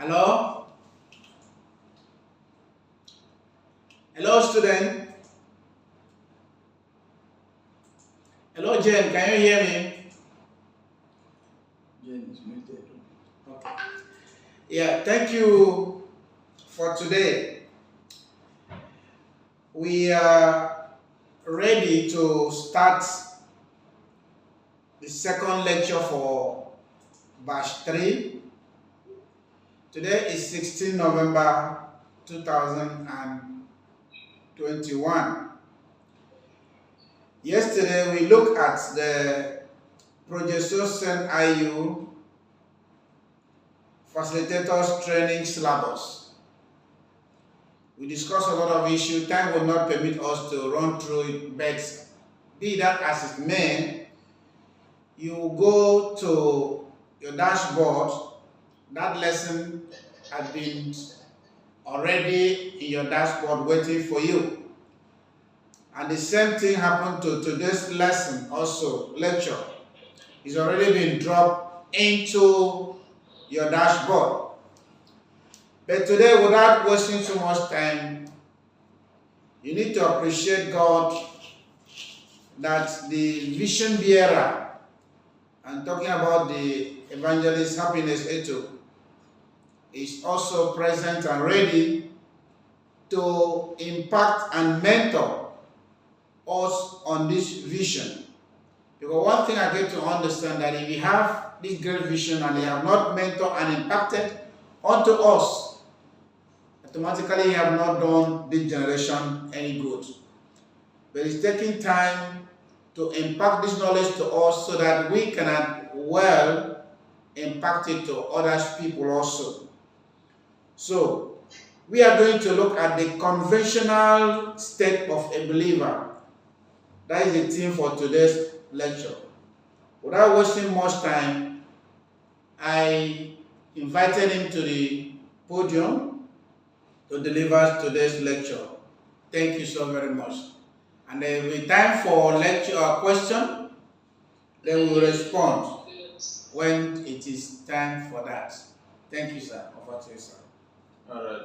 Hello? Hello, student. Hello, Jen. Can you hear me? Jen is muted. Okay. Yeah, thank you for today. We are ready to start the second lecture for batch 3. Today is 16 November 2021. Yesterday we looked at the Progestosen IU Facilitators Training Syllabus. We discussed a lot of issues. Time will not permit us to run through it, but be that as it may, you go to your dashboard. That lesson has been already in your dashboard waiting for you. And the same thing happened to today's lesson also, lecture. It's already been dropped into your dashboard. But today, without wasting too much time, you need to appreciate God that the vision bearer, I'm talking about the evangelist Happiness Eto, is also present and ready to impact and mentor us on this vision. Because one thing I get to understand that if you have this great vision and you have not mentored and impacted onto us, automatically you have not done this generation any good. But it's taking time to impact this knowledge to us so that we can well impact it to other people also. So, we are going to look at the conventional state of a believer. That is the theme for today's lecture. Without wasting much time, I invited him to the podium to deliver today's lecture. Thank you so very much. And there will be time for lecture question. Then we will respond when it is time for that. Thank you, sir. Over to you, sir. All right.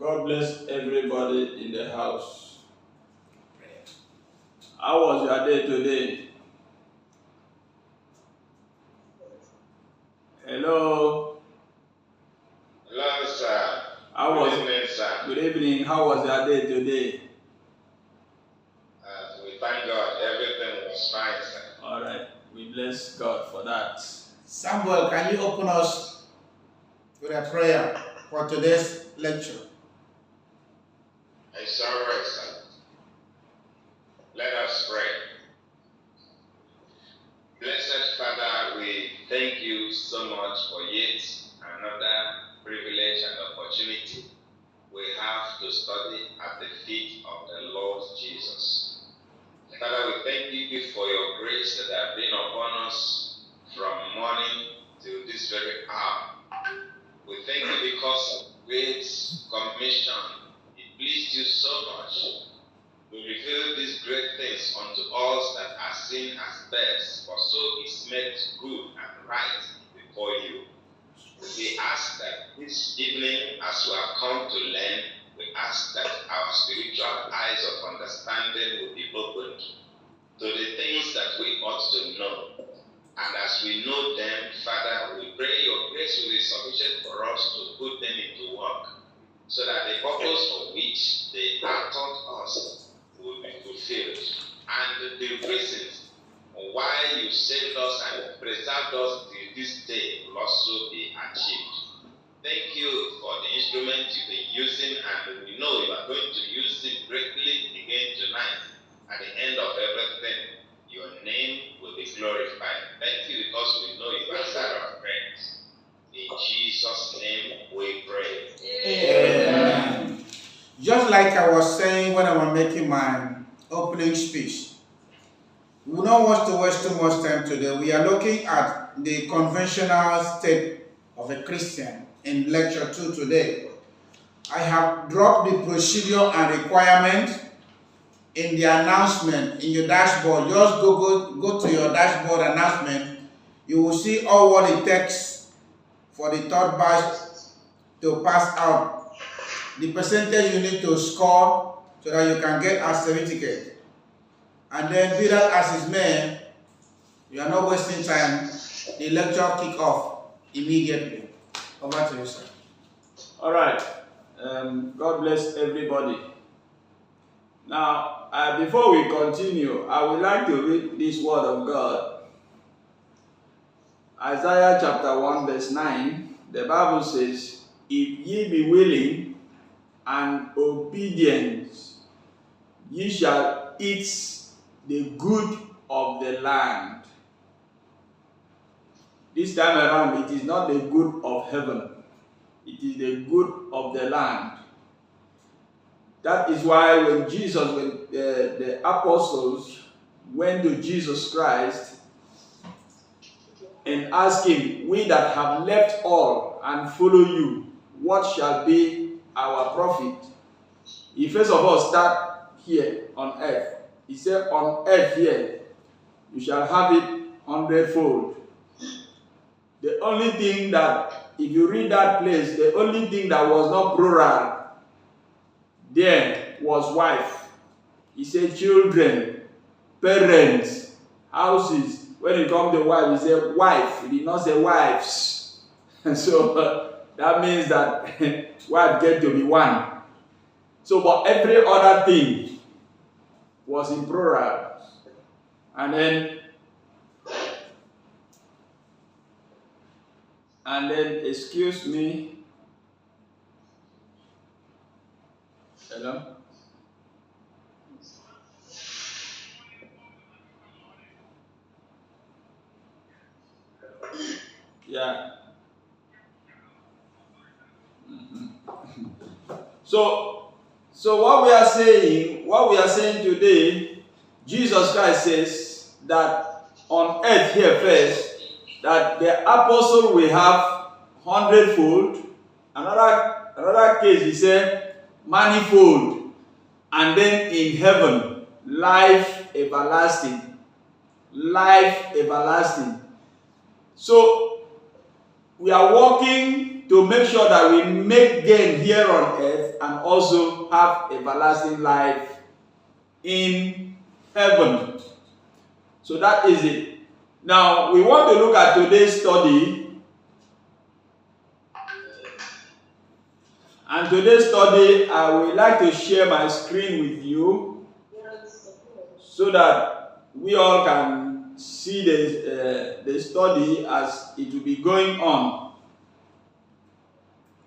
God bless everybody in the house. How was your day today? Hello. Hello, sir. Good evening, sir. Good evening. How was your day today? We thank God. Everything was fine, sir. All right. We bless God for that. Samuel, can you open us with a prayer for today's lecture? It's all right, sir. Let us pray. Blessed Father, we thank you so much for yet another privilege and opportunity we have to study at the feet of the Lord Jesus. Father, we thank you for your grace that has been upon us from morning till this very hour. We thank you because of great commission. It pleased you so much. We reveal these great things unto us that are seen as best, for so is made good and right before you. We ask that this evening, as we have come to learn, we ask that our spiritual eyes of understanding will be opened to the things that we ought to know. And as we know them, Father, we pray your grace will be sufficient for us to put them into work, so that the purpose for which they are taught us will be fulfilled. And the reasons why you saved us and preserved us till this day will also be achieved. Thank you for the instrument you've been using, and we know you are going to use it greatly again tonight. At the end of everything, your name will be glorified. Thank you because we know you answer our prayers. In Jesus' name we pray. Amen. Just like I was saying when I was making my opening speech, we will not want to waste too much time today. We are looking at the conventional state of a Christian in lecture 2 today. I have dropped the procedure and requirement in the announcement in your dashboard. Just go to your dashboard announcement. You will see all what it takes for the third batch to pass out. The percentage you need to score so that you can get a certificate. And then be that as is may, you are not wasting time. The lecture kick off immediately. Over to you, sir. All right. God bless everybody. Now, before we continue, I would like to read this word of God. Isaiah chapter 1 verse 9, the Bible says, "If ye be willing and obedient, ye shall eat the good of the land." This time around, it is not the good of heaven. It is the good of the land. That is why when the apostles went to Jesus Christ and asked him, "We that have left all and follow you, what shall be our profit?" He first of all start here on earth. He said, "On earth here, you shall have it 100-fold." The only thing that, if you read that place, the only thing that was not plural there was wife. He said children, parents, houses. When it comes to wife, he said wife. He did not say wives. And so that means that wife get to be one. So, but every other thing was in plural. And then, excuse me. Hello? Yeah. So what we are saying today, Jesus Christ says that on earth here first, that the apostle will have 100-fold. Another case, he said manifold, and then in heaven, life everlasting. Life everlasting. So we are working to make sure that we make gain here on earth and also have everlasting life in heaven. So that is it. Now we want to look at today's study. And today's study, I would like to share my screen with you so that we all can see the study as it will be going on.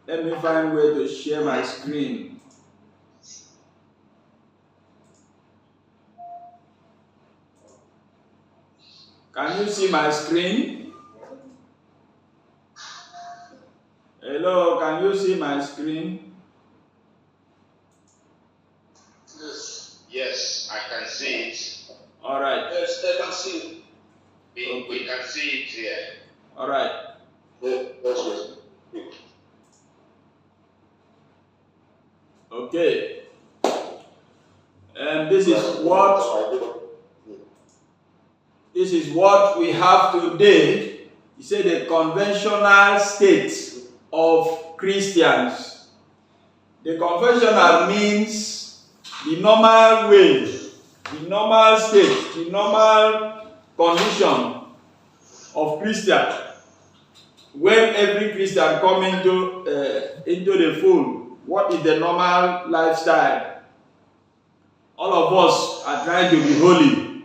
Let me find a way to share my screen. Can you see my screen? Hello, can you see my screen? Yes, I can see it. All right. Yes, I can see it. We can see it here. All right. Yes. Okay. And this is what we have today. You say the conventional state of Christians. The conventional means the normal way, the normal state, the normal condition of Christian. When every Christian come into the fold, what is the normal lifestyle? All of us are trying to be holy.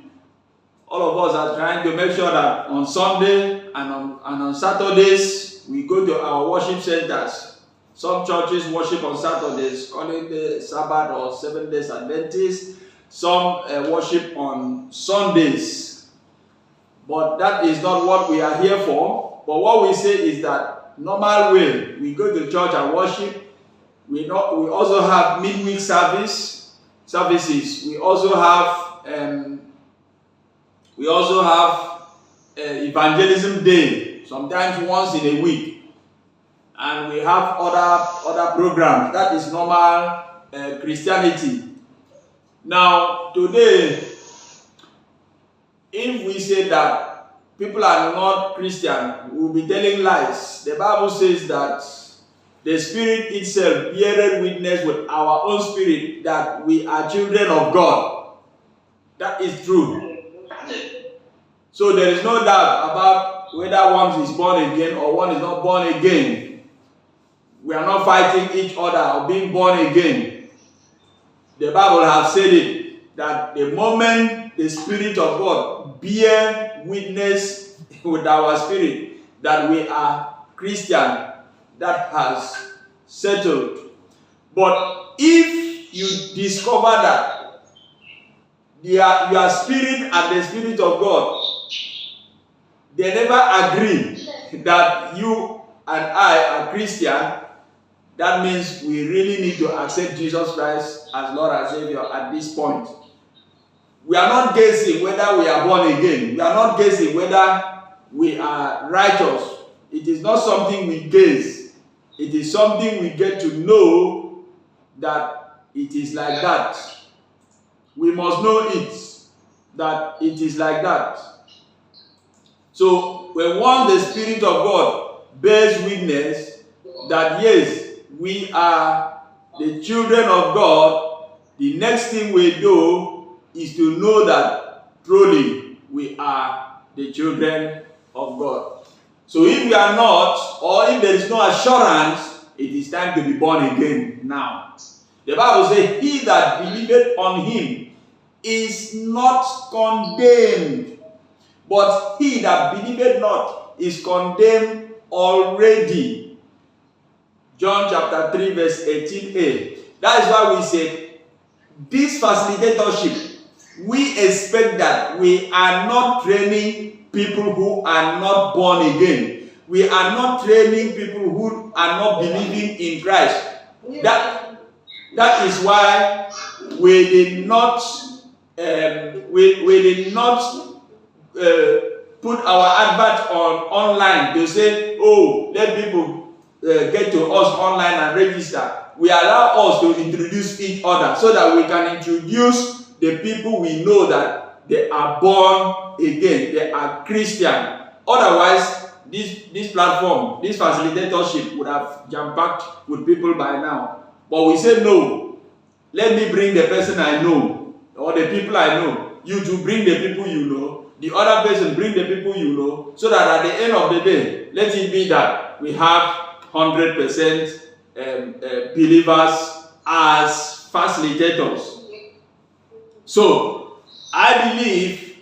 All of us are trying to make sure that on Sunday and on Saturdays we go to our worship centers. Some churches worship on Saturdays, calling the Sabbath or 7 Days Adventist. Some worship on Sundays. But that is not what we are here for. But what we say is that normal way, we go to church and worship. We also have midweek services. We also have evangelism day, sometimes once in a week, and we have other programs. That is normal Christianity. Now today, if we say that people are not Christian, we will be telling lies. The Bible says that the Spirit itself beareth witness with our own spirit that we are children of God. That is true. So there is no doubt about whether one is born again or one is not born again. We are not fighting each other or being born again. The Bible has said it, that the moment the Spirit of God bear witness with our spirit that we are Christian, that has settled. But if you discover that your spirit and the Spirit of God, they never agree that you and I are Christian, that means we really need to accept Jesus Christ as Lord and Savior at this point. We are not guessing whether we are born again. We are not guessing whether we are righteous. It is not something we guess. It is something we get to know that it is like that. We must know it, that it is like that. So, when once the Spirit of God bears witness that yes, we are the children of God, the next thing we do is to know that truly we are the children of God. So if we are not, or if there is no assurance, it is time to be born again now. The Bible says, he that believeth on him is not condemned, but he that believeth not is condemned already. John chapter 3 verse 18a. That is why we say, this facilitatorship, we expect that we are not training people who are not born again. We are not training people who are not believing in Christ. That is why we did not put our advert online to say, oh, let people get to us online and register. We allow us to introduce each other so that we can introduce the people we know that they are born again, they are Christian. Otherwise, this platform, this facilitatorship would have jam-packed with people by now. But we say no. Let me bring the person I know, or the people I know. You to bring the people you know. The other person bring the people you know, so that at the end of the day, let it be that we have 100% believers as facilitators. So, I believe,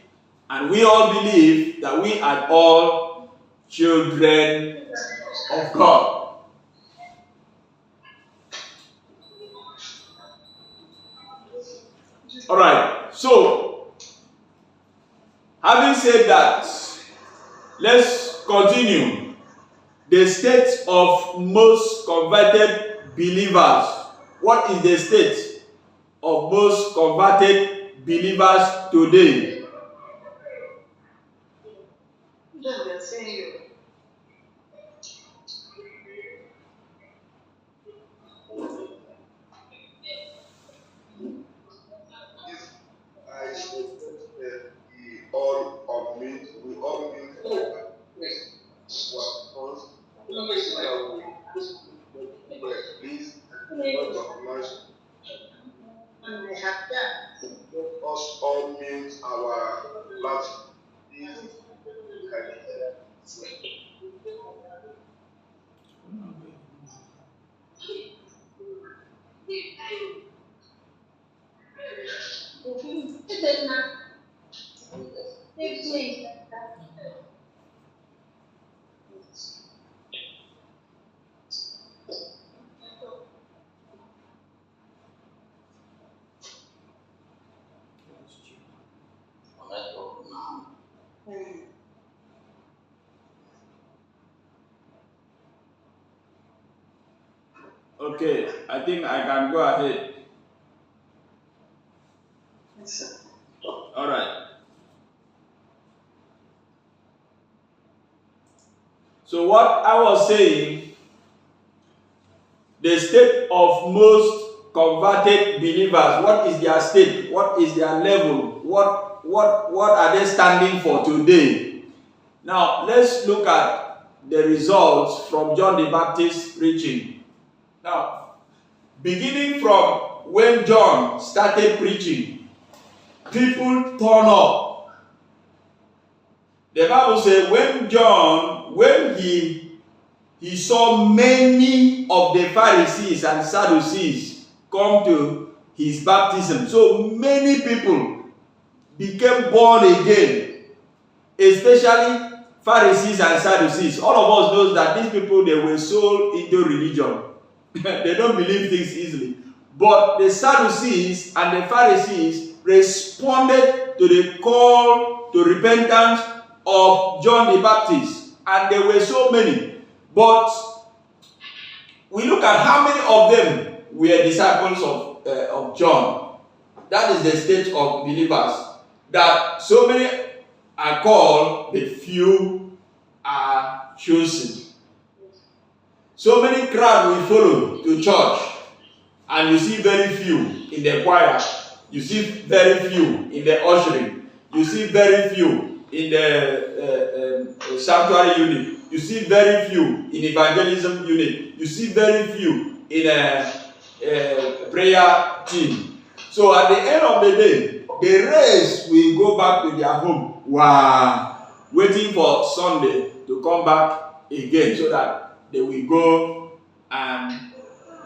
and we all believe, that we are all children of God. Alright, so, having said that, let's continue. The state of most converted believers. What is the state of most converted believers today? Us all means our last Okay, I think I can go ahead. All right. So what I was saying, the state of most converted believers, what is their state? What is their level? What are they standing for today? Now, let's look at the results from John the Baptist's preaching. Now, beginning from when John started preaching, people turn up. The Bible says when he saw many of the Pharisees and Sadducees come to his baptism, so many people became born again, especially Pharisees and Sadducees. All of us knows that these people, they were sold into religion. They don't believe things easily. But the Sadducees and the Pharisees responded to the call to repentance of John the Baptist. And there were so many. But we look at how many of them were disciples of John. That is the state of believers. That so many are called, but few are chosen. So many crowd will follow to church, and you see very few in the choir. You see very few in the ushering. You see very few in the sanctuary unit. You see very few in evangelism unit. You see very few in a prayer team. So at the end of the day, the rest will go back to their home. Wow. Waiting for Sunday to come back again so that they will go and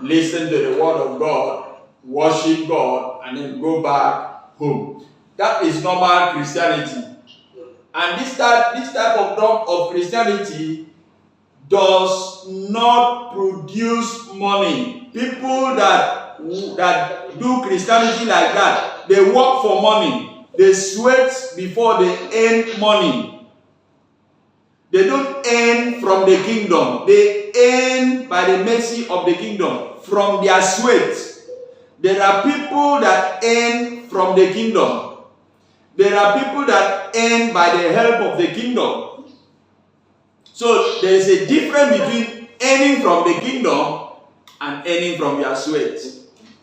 listen to the word of God, worship God, and then go back home. That is normal Christianity. And this type of Christianity does not produce money. People that do Christianity like that, they work for money. They sweat before they earn money. They don't earn from the kingdom. They earn by the mercy of the kingdom, from their sweat. There are people that earn from the kingdom. There are people that earn by the help of the kingdom. So there is a difference between earning from the kingdom and earning from your sweat.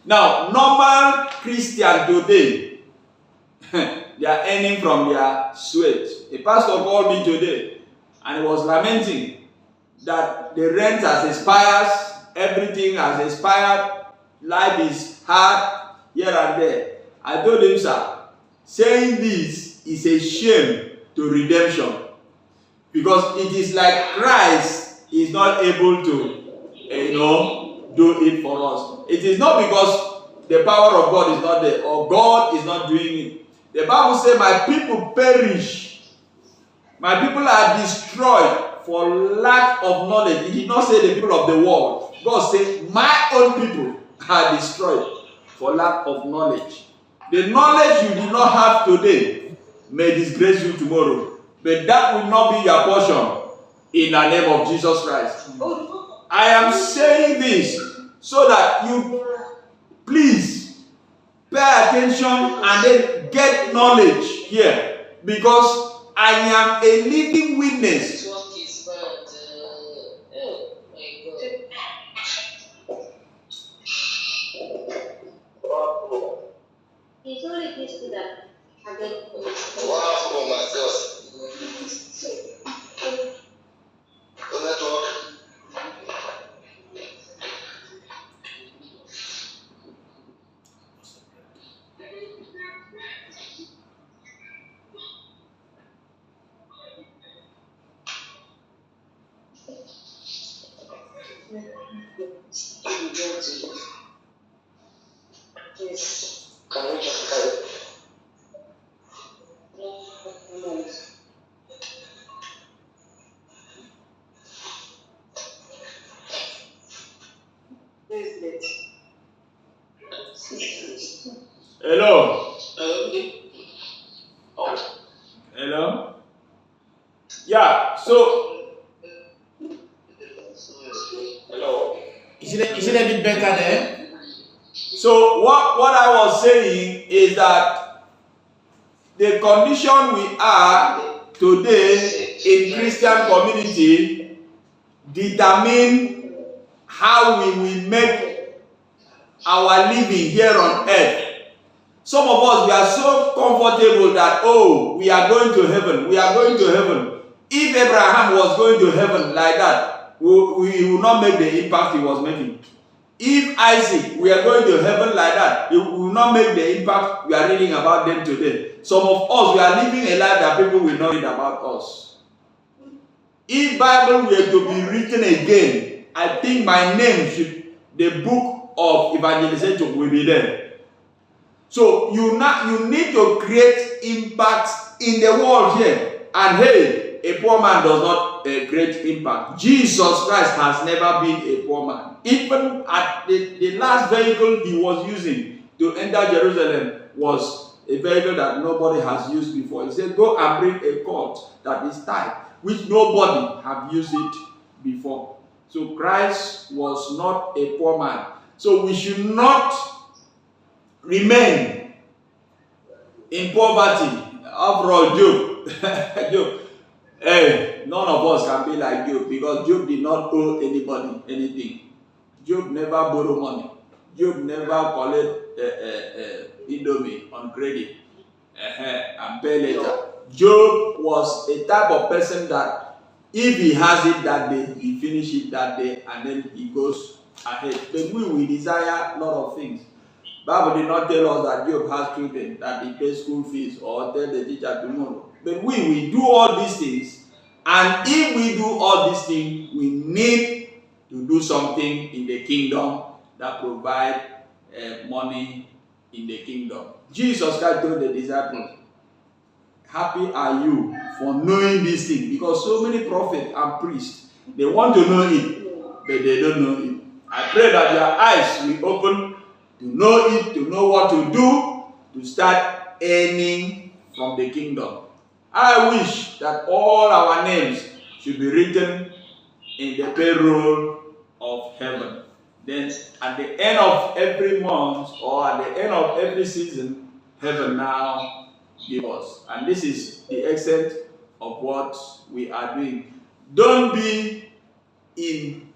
Now, normal Christian today, they are earning from their sweat. A pastor called me today and he was lamenting that the rent has expired, everything has expired, life is hard here and there. I told him, sir, saying this is a shame to redemption, because it is like Christ is not able to, do it for us. It is not because the power of God is not there or God is not doing it. The Bible says, my people perish. My people are destroyed for lack of knowledge. It did not say the people of the world. God said, my own people are destroyed for lack of knowledge. The knowledge you do not have today may disgrace you tomorrow. But that will not be your portion in the name of Jesus Christ. I am saying this so that you please pay attention and then get knowledge here. Because I am a living witness. It's only this to that. Wow, oh my God. The network. Yes. Can we just cut it? Hello? Hello? Yeah, so Hello. Is it a bit better there? So what I was saying is that the condition we are today in Christian community determine how we will make our living here on earth. Some of us, we are so comfortable that, oh, we are going to heaven. We are going to heaven. If Abraham was going to heaven like that, we will not make the impact he was making. If Isaac, we are going to heaven like that, we will not make the impact we are reading about them today. Some of us, we are living a life that people will not read about us. If Bible were to be written again, I think my name should, the book of evangelization will be there. So you need to create impact in the world here. And hey, a poor man does not create impact. Jesus Christ has never been a poor man. Even at the last vehicle he was using to enter Jerusalem was a vehicle that nobody has used before. He said, go and bring a cord that is tight, which nobody have used it before. So Christ was not a poor man. So we should not remain in poverty. After all, Job, hey, none of us can be like Job, because Job did not owe anybody anything. Job never borrowed money. Job never collect Indomie on credit and pay later. Job was a type of person that if he has it that day, he finish it that day, and then he goes ahead. But we desire a lot of things. Bible did not tell us that Job has children, that he pays school fees, or tell the teacher tomorrow. But we do all these things, and if we do all these things, we need to do something in the kingdom that provide money in the kingdom. Jesus Christ told the disciples, happy are you for knowing these things, because so many prophets and priests, they want to know it, but they don't know it. I pray that your eyes will open to know it, to know what to do, to start earning from the kingdom. I wish that all our names should be written in the payroll of heaven. Then at the end of every month or at the end of every season, heaven now give us. And this is the extent of what we are doing. Don't be in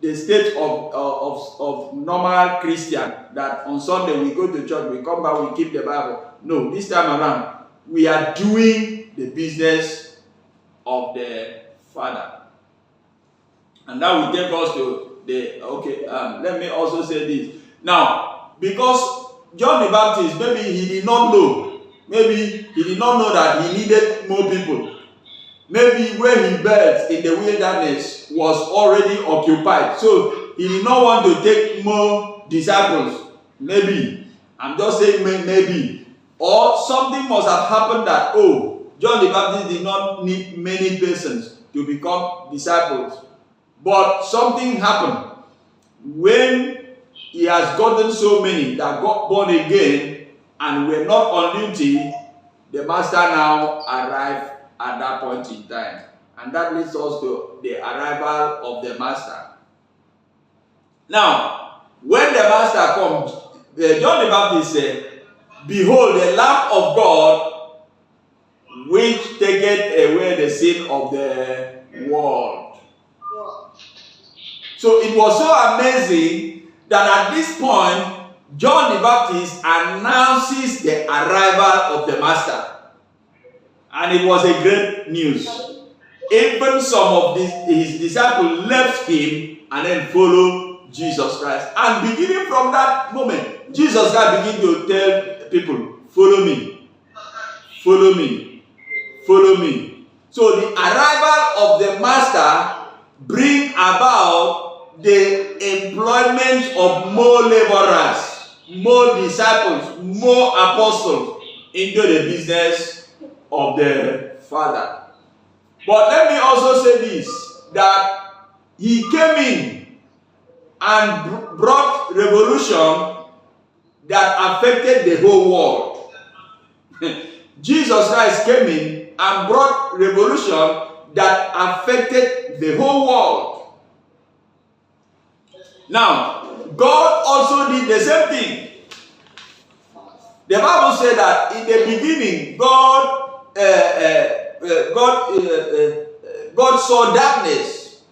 the state of normal Christian, that on Sunday we go to church, we come back, we keep the Bible. No, this time around, we are doing the business of the Father. And that will take us to the, let me also say this. Now, because John the Baptist, maybe he did not know. Maybe he did not know that he needed more people. Maybe where he birthed in the wilderness was already occupied. So he did not want to take more disciples. Maybe. I'm just saying maybe. Or something must have happened that, John the Baptist did not need many persons to become disciples. But something happened. When he has gotten so many that got born again and were not on duty, the master now arrived at that point in time. And that leads us to the arrival of the master. Now, when the master comes, John the Baptist said, behold, the Lamb of God, which taketh away the sin of the world. So it was so amazing that at this point, John the Baptist announces the arrival of the master. And it was a great news. Even some of his disciples left him and then followed Jesus Christ. And beginning from that moment, Jesus Christ began to tell people, follow me, follow me, follow me. So the arrival of the master bring about the employment of more laborers, more disciples, more apostles into the business of the Father. But let me also say this, that he came in and brought revolution that affected the whole world. Jesus Christ came in and brought revolution that affected the whole world. Now, God also did the same thing. The Bible said that in the beginning, God saw darkness.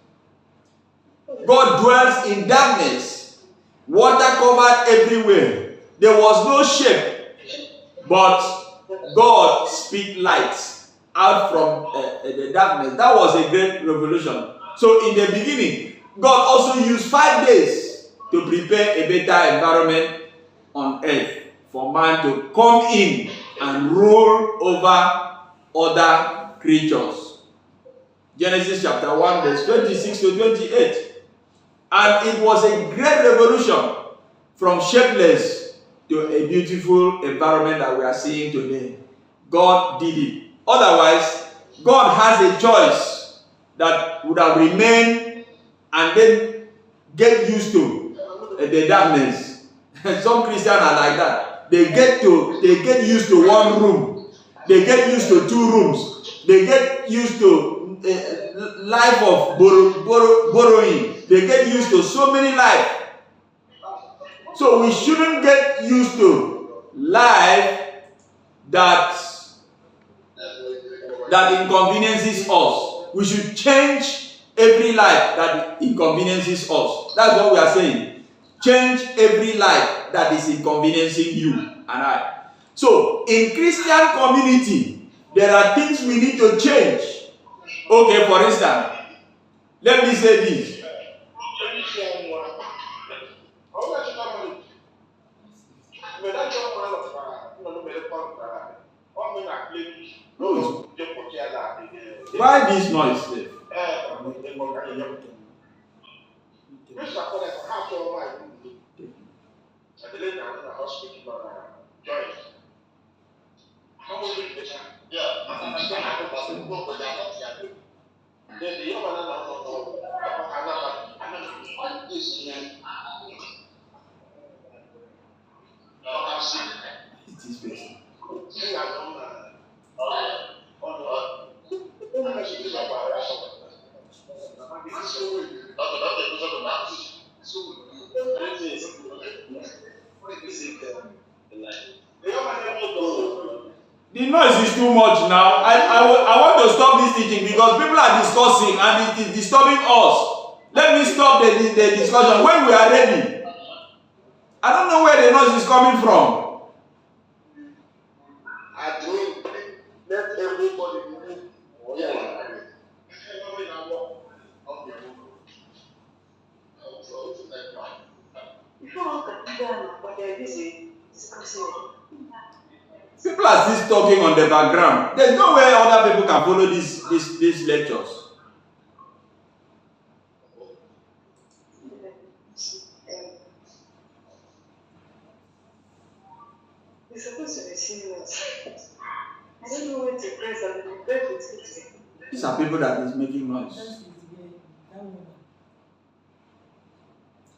God dwells in darkness. Water covered everywhere. There was no shape. But God speak light. out from the darkness. That was a great revolution. So in the beginning, God also used 5 days to prepare a better environment on earth for man to come in and rule over other creatures. Genesis chapter 1 verse 26 to 28. And it was a great revolution from shapeless to a beautiful environment that we are seeing today. God did it. Otherwise, God has a choice that would have remained and then get used to the darkness. Some Christians are like that. They get used to one room. They get used to 2 rooms. They get used to life of borrowing. They get used to so many life. So we shouldn't get used to life that inconveniences us. We should change every life that inconveniences us. That's what we are saying. Change every life that is inconveniencing you and I. So in Christian community, there are things we need to change. Okay, for instance, let me say this. Why this noise? The noise is too much now. I want to stop this teaching because people are discussing and it is disturbing us. Let me stop the discussion when we are ready. I don't know where the noise is coming from. I think let everybody move. Yeah. People are still talking on the background. There's no way other people can follow these lectures. It's supposed to be serious. I don't know where to press and be prepared with it. These are people that is making noise. That woman.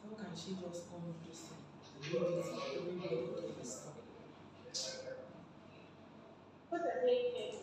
How can she just come with this thing? Everybody gets stuck. What are they doing?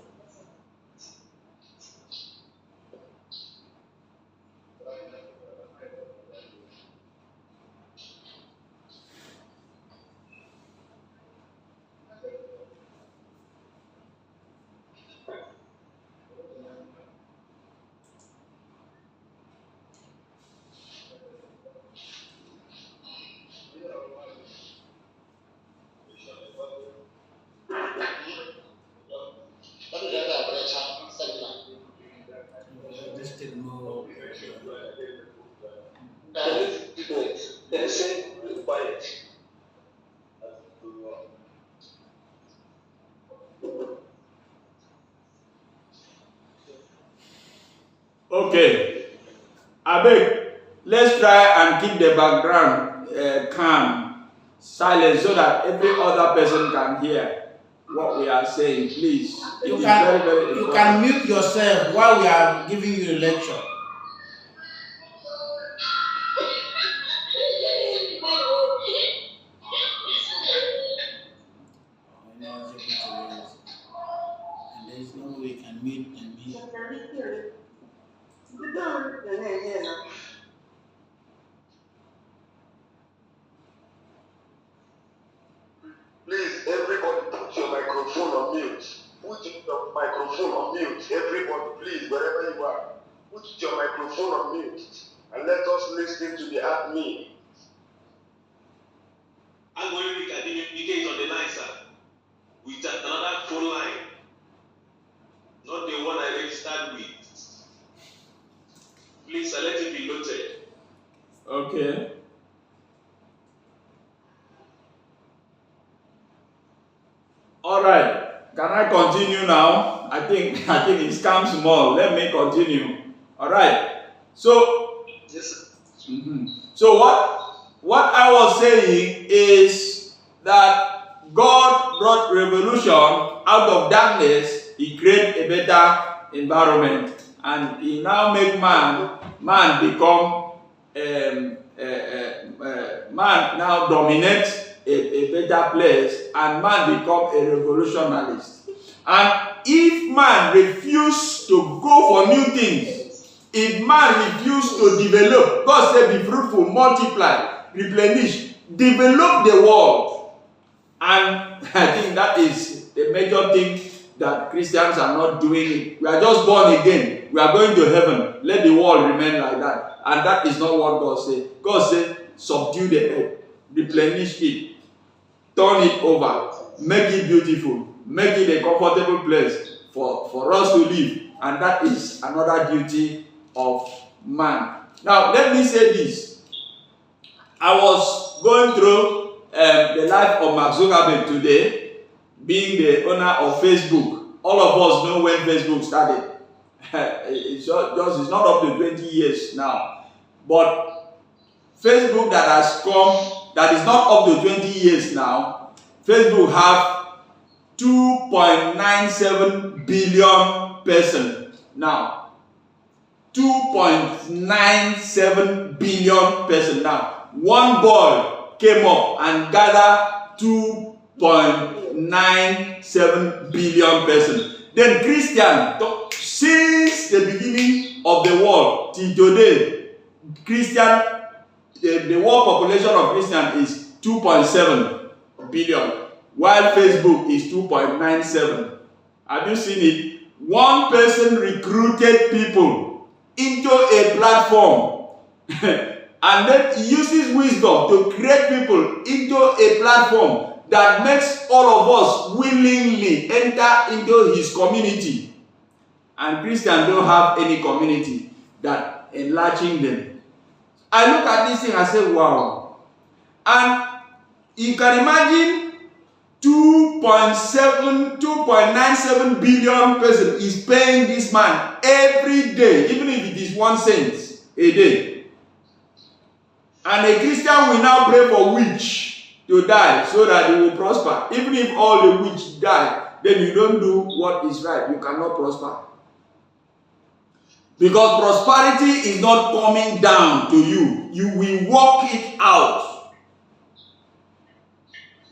Okay, Abeg, let's try and keep the background calm, silent, so that every other person can hear what we are saying. Please, You can mute yourself while we are giving you the lecture. And there is no way you can mute and mute. Please, everybody, put your microphone on mute. Put your microphone on mute. Everybody, please, wherever you are, put your microphone on mute and let us listen to the admin. I'm going to be on the line, sir, with another phone line. not the one I registered with. Please let it be noted. Okay. All right. Can I continue now? I think it comes small. Let me continue. All right. So, Yes, sir. So what I was saying is that God brought revolution out of darkness. He created a better environment, and He now make man become man now dominates a better place, and man become a revolutionist. And if man refuse to go for new things, if man refuse to develop, God said, be fruitful, multiply, replenish, develop the world. And I think that is the major thing that Christians are not doing. We are just born again. We are going to heaven. Let the world remain like that. And that is not what God said. God said, subdue the earth, replenish it, turn it over, make it beautiful, make it a comfortable place for us to live. And that is another duty of man. Now, let me say this. I was going through the life of Mark Zuckerberg today, being the owner of Facebook. All of us know when Facebook started. It's not up to 20 years now. But Facebook that has come, that is not up to 20 years now, Facebook have 2.97 billion persons now. 2.97 billion persons now. One boy came up and gathered 2.97 billion persons. Then Christian, since the beginning of the world till today, Christian, the world population of Christian is 2.7 billion, while Facebook is 2.97. Have you seen it? One person recruited people into a platform and then he uses wisdom to create people into a platform that makes all of us willingly enter into his community. And Christians don't have any community that enlarging them. I look at this thing and say, wow. And you can imagine 2.97 billion person is paying this man every day, even if it is 1 cent a day. And a Christian will now pray for witch to die so that they will prosper. Even if all the witch die, then you don't do what is right. You cannot prosper. Because prosperity is not coming down to you. You will work it out.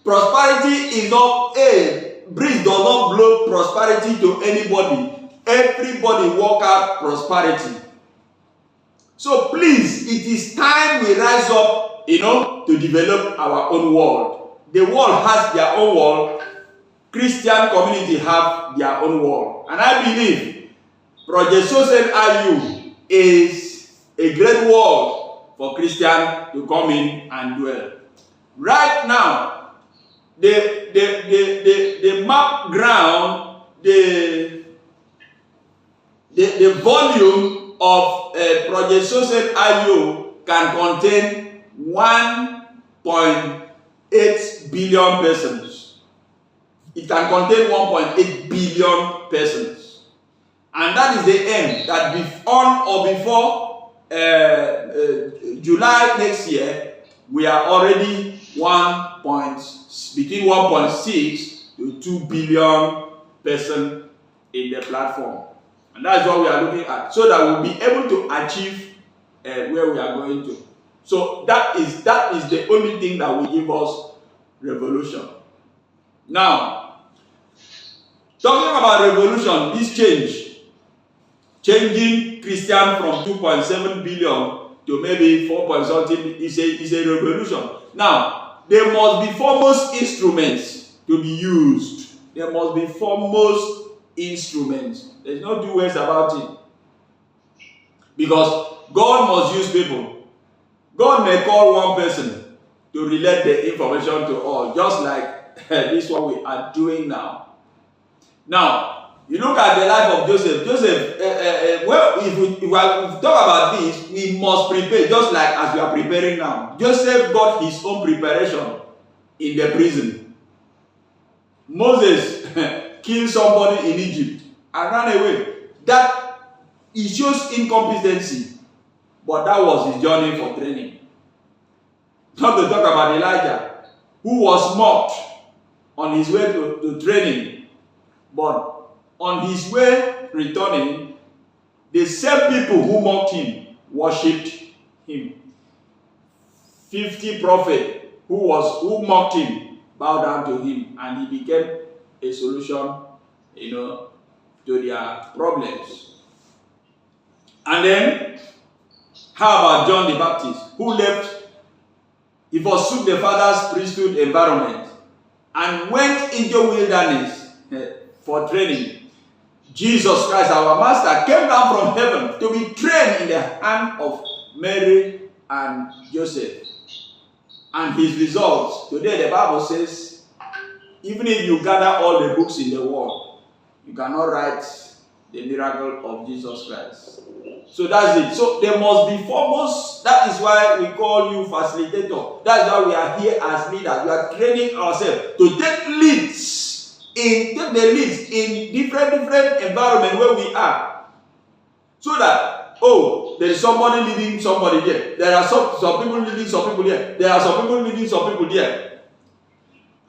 Prosperity is not breeze does not blow prosperity to anybody. Everybody work out prosperity. So please, it is time we rise up, to develop our own world. The world has their own world. Christian community have their own world. And I believe Project Social IU is a great world for Christians to come in and dwell. Right now, the map ground, the volume of Project Social IU can contain 1.8 billion persons. It can contain 1.8 billion persons. And that is the aim, that before July next year, we are already between 1.6 to 2 billion persons in the platform. And that's what we are looking at, so that we'll be able to achieve where we are going to. So that is the only thing that will give us revolution. Now, talking about revolution, this changing Christian from 2.7 billion to maybe 4 point something is a revolution. Now, there must be foremost instruments to be used. There must be foremost instruments. There's no two ways about it. Because God must use people. God may call one person to relate the information to all, just like this one we are doing now. Now, You look at the life of Joseph. Joseph, well, if we talk about this, we must prepare, just like as we are preparing now. Joseph got his own preparation in the prison. Moses killed somebody in Egypt and ran away. That it shows incompetency, but that was his journey for training. Not to talk about Elijah, who was mocked on his way to training, but on his way returning, the same people who mocked him worshipped him. 50 prophets who mocked him bowed down to him, and he became a solution, to their problems. And then, how about John the Baptist, who left? He forsook the father's priesthood environment and went into wilderness for training. Jesus Christ, our Master, came down from heaven to be trained in the hand of Mary and Joseph. And his results, today the Bible says, even if you gather all the books in the world, you cannot write the miracle of Jesus Christ. So that's it. So there must be foremost. That is why we call you facilitator. That's why we are here as leaders. We are training ourselves to take leads. Take the leads in different environment where we are, so that there is somebody leading somebody there. There are some people leading some people there. There are some people leading some people there,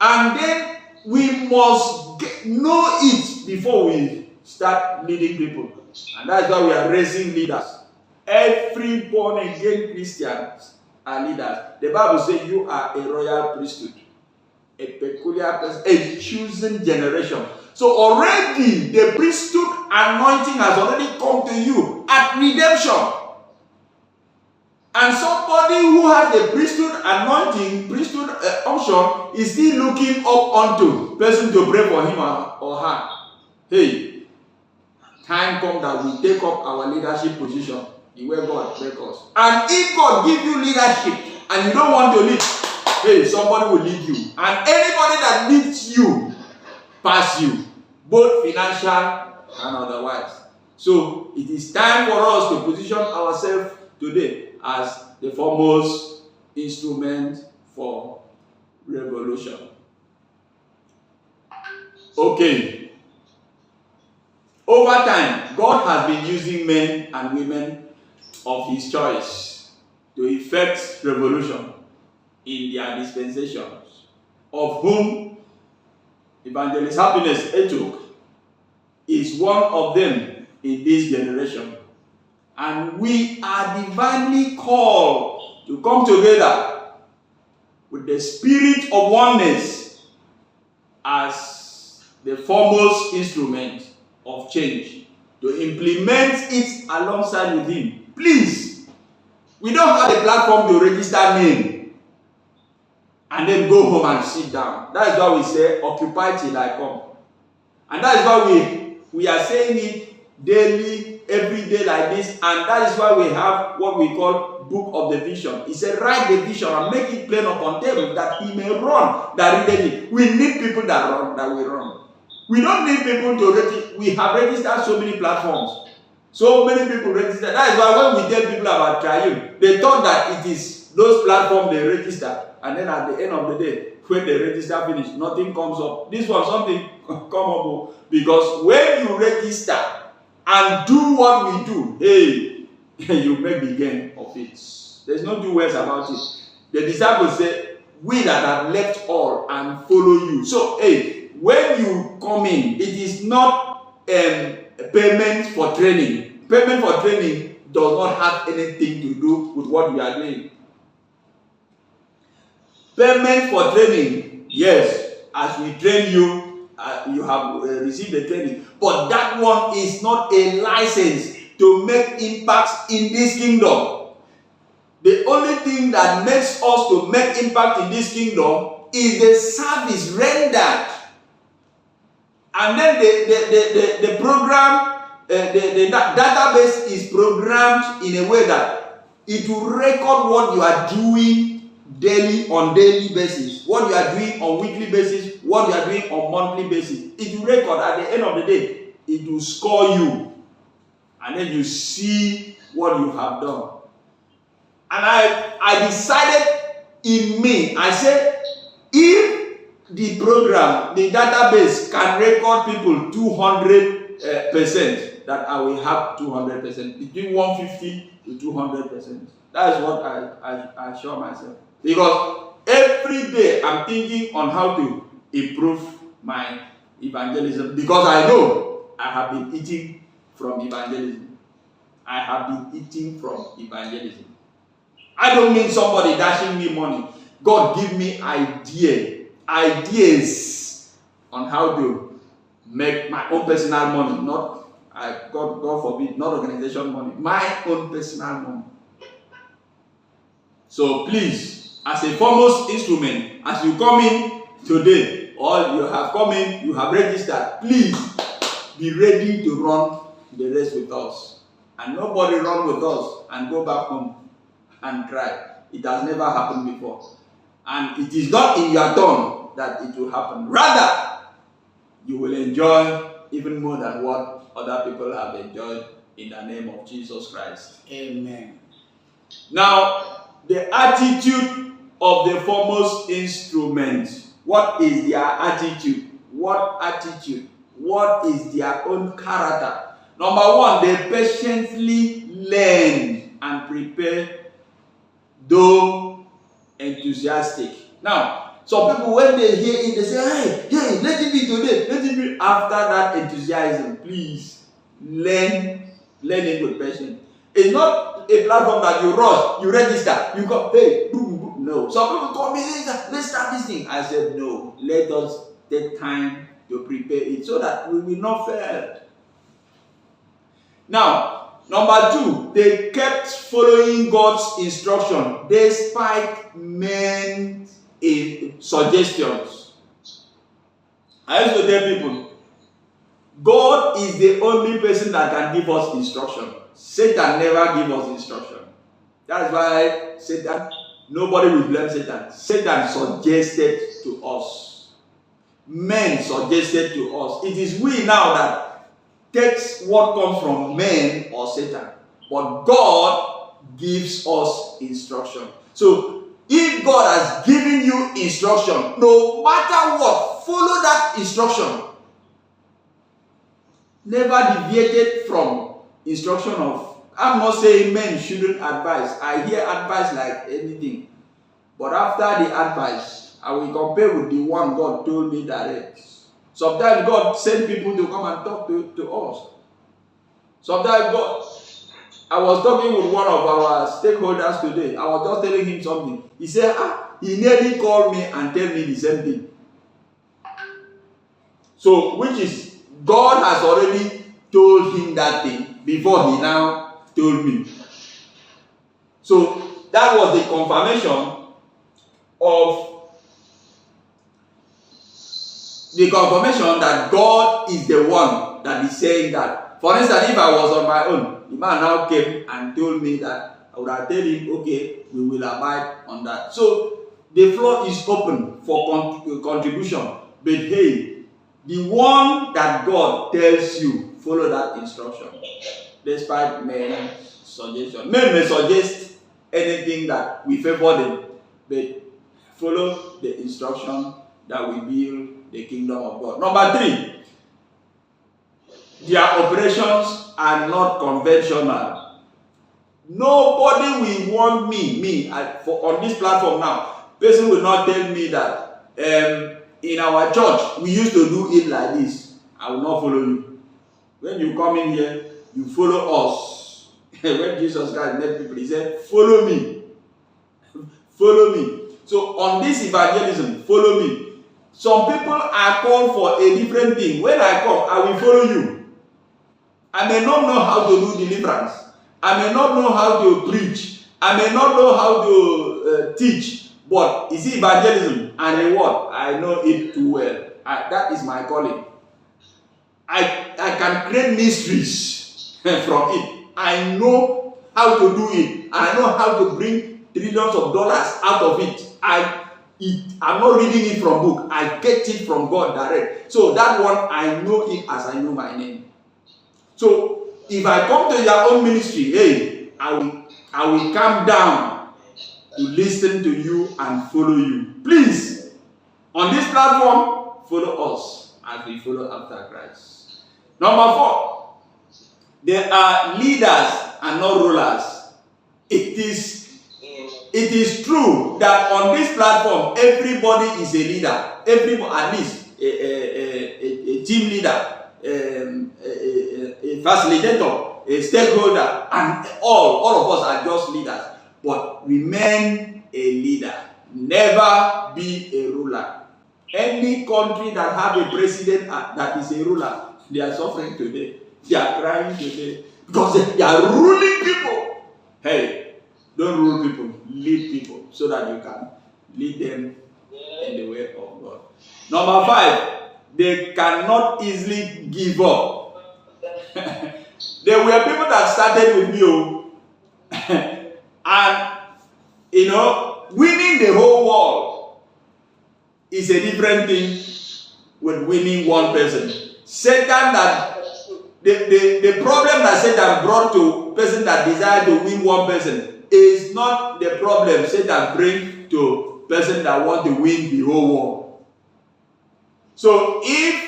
and then we must know it before we start leading people, and that's why we are raising leaders. Every born again Christians are leaders. The Bible says you are a royal priesthood, a peculiar person, a chosen generation. So already the priesthood anointing has already come to you at redemption. And somebody who has the priesthood anointing, priesthood unction, is still looking up unto person to pray for him or her. Hey, time comes that we take up our leadership position in where God makes us. And if God gives you leadership and you don't want to lead, hey, somebody will lead you. And anybody that leads you, pass you, both financial and otherwise. So it is time for us to position ourselves today as the foremost instrument for revolution. Okay. Over time, God has been using men and women of his choice to effect revolution in their dispensations, of whom Evangelist Happiness Echok is one of them in this generation. And we are divinely called to come together with the spirit of oneness as the foremost instrument of change, to implement it alongside with him. Please, we don't have a platform to register name and then go home and sit down. That is why we say, occupy till I come. And that is why we are saying it daily, every day like this. And that is why we have what we call book of the vision. He said, write the vision and make it plain upon table that he may run that read it. We need people that run, that will run. We don't need people to register. We have registered so many platforms. So many people register. That is why when we tell people about Triune, they thought that it is those platforms they register. And then at the end of the day, when the register finish, nothing comes up. This one, something come up. Because when you register and do what we do, hey, you make the gain of it. There's no two ways about it. The disciples said, we that have left all and follow you. So, hey, when you come in, it is not payment for training. Payment for training does not have anything to do with what we are doing. Payment for training, yes, as we train you, you have received the training. But that one is not a license to make impacts in this kingdom. The only thing that makes us to make impact in this kingdom is the service rendered. And then the program, the database is programmed in a way that it will record what you are doing on daily basis, what you are doing on weekly basis, what you are doing on monthly basis. It will record at the end of the day. it will score you, and then you see what you have done. And I decided in me, I said, if the program, the database can record people 200%, that I will have 200%, between 150 to 200%. That is what I assure myself. Because every day I'm thinking on how to improve my evangelism, because I know I have been eating from evangelism. I have been eating from evangelism. I don't mean somebody dashing me money. God give me ideas on how to make my own personal money, not God forbid, not organization money, my own personal money. So please, as a foremost instrument, as you come in today, or you have come in, you have registered, please be ready to run the race with us. And nobody run with us and go back home and cry. It has never happened before. And it is not in your turn that it will happen. Rather, you will enjoy even more than what other people have enjoyed in the name of Jesus Christ. Amen. Now, the attitude of the foremost instrument. What is their attitude? What attitude? What is their own character? Number one, they patiently learn and prepare, though enthusiastic. Now, some people, when they hear it, they say, hey, let it be today, let it be. After that enthusiasm, please learn it with patience. It's not a platform that you rush, you register, you go, hey, no. Some people call me, let's start this thing. I said, no, let us take time to prepare it so that we will not fail. Now, number two, they kept following God's instruction despite men's suggestions. I used to tell people, God is the only person that can give us instruction. Satan never gives us instruction. That's why Satan, nobody will blame Satan. Satan suggested to us. Men suggested to us. It is we now that takes what comes from men or Satan. But God gives us instruction. So, if God has given you instruction, no matter what, follow that instruction. Never deviated from instruction of, I'm not saying men shouldn't advise. I hear advice like anything. But after the advice, I will compare with the one God told me direct. Sometimes God send people to come and talk to us. Sometimes God, I was talking with one of our stakeholders today. I was just telling him something. He said, he nearly called me and tell me the same thing. So, which is, God has already told him that thing before he now told me. So, that was the confirmation that God is the one that is saying that. For instance, if I was on my own, the man now came and told me that, I would have told him, okay, we will abide on that. So, the floor is open for contribution. But hey, the one that God tells you, follow that instruction. Despite men's suggestion. Men may suggest anything that will favor them, but follow the instruction that will build the kingdom of God. Number three, their operations are not conventional. Nobody will want me on this platform now. Person will not tell me that in our church we used to do it like this. I will not follow you. When you come in here, you follow us. When Jesus Christ met people, he said, follow me. Follow me. So on this evangelism, follow me. Some people are called for a different thing. When I come, I will follow you. I may not know how to do deliverance. I may not know how to preach. I may not know how to teach. But is it evangelism and a word? I know it too well. That is my calling. I can create mysteries from it. I know how to do it. And I know how to bring trillions of dollars out of it. I'm not reading it from book. I get it from God direct. So that one, I know it as I know my name. So if I come to your own ministry, hey, I will come down to listen to you and follow you. Please, on this platform, follow us as we follow after Christ. Number 4, there are leaders and not rulers. It is true that on this platform, everybody is a leader. Everybody, at least a team leader, a facilitator, a stakeholder, and all of us are just leaders. But remain a leader. Never be a ruler. Any country that have a president that is a ruler, they are suffering today. They are crying today because they are ruling people. Hey, don't rule people, lead people so that you can lead them in the way of God. Number 5, they cannot easily give up. There were people that started with you, and winning the whole world is a different thing with winning one person. The problem that Satan brought to person that desire to win one person is not the problem Satan brings to person that want to win the whole world. So if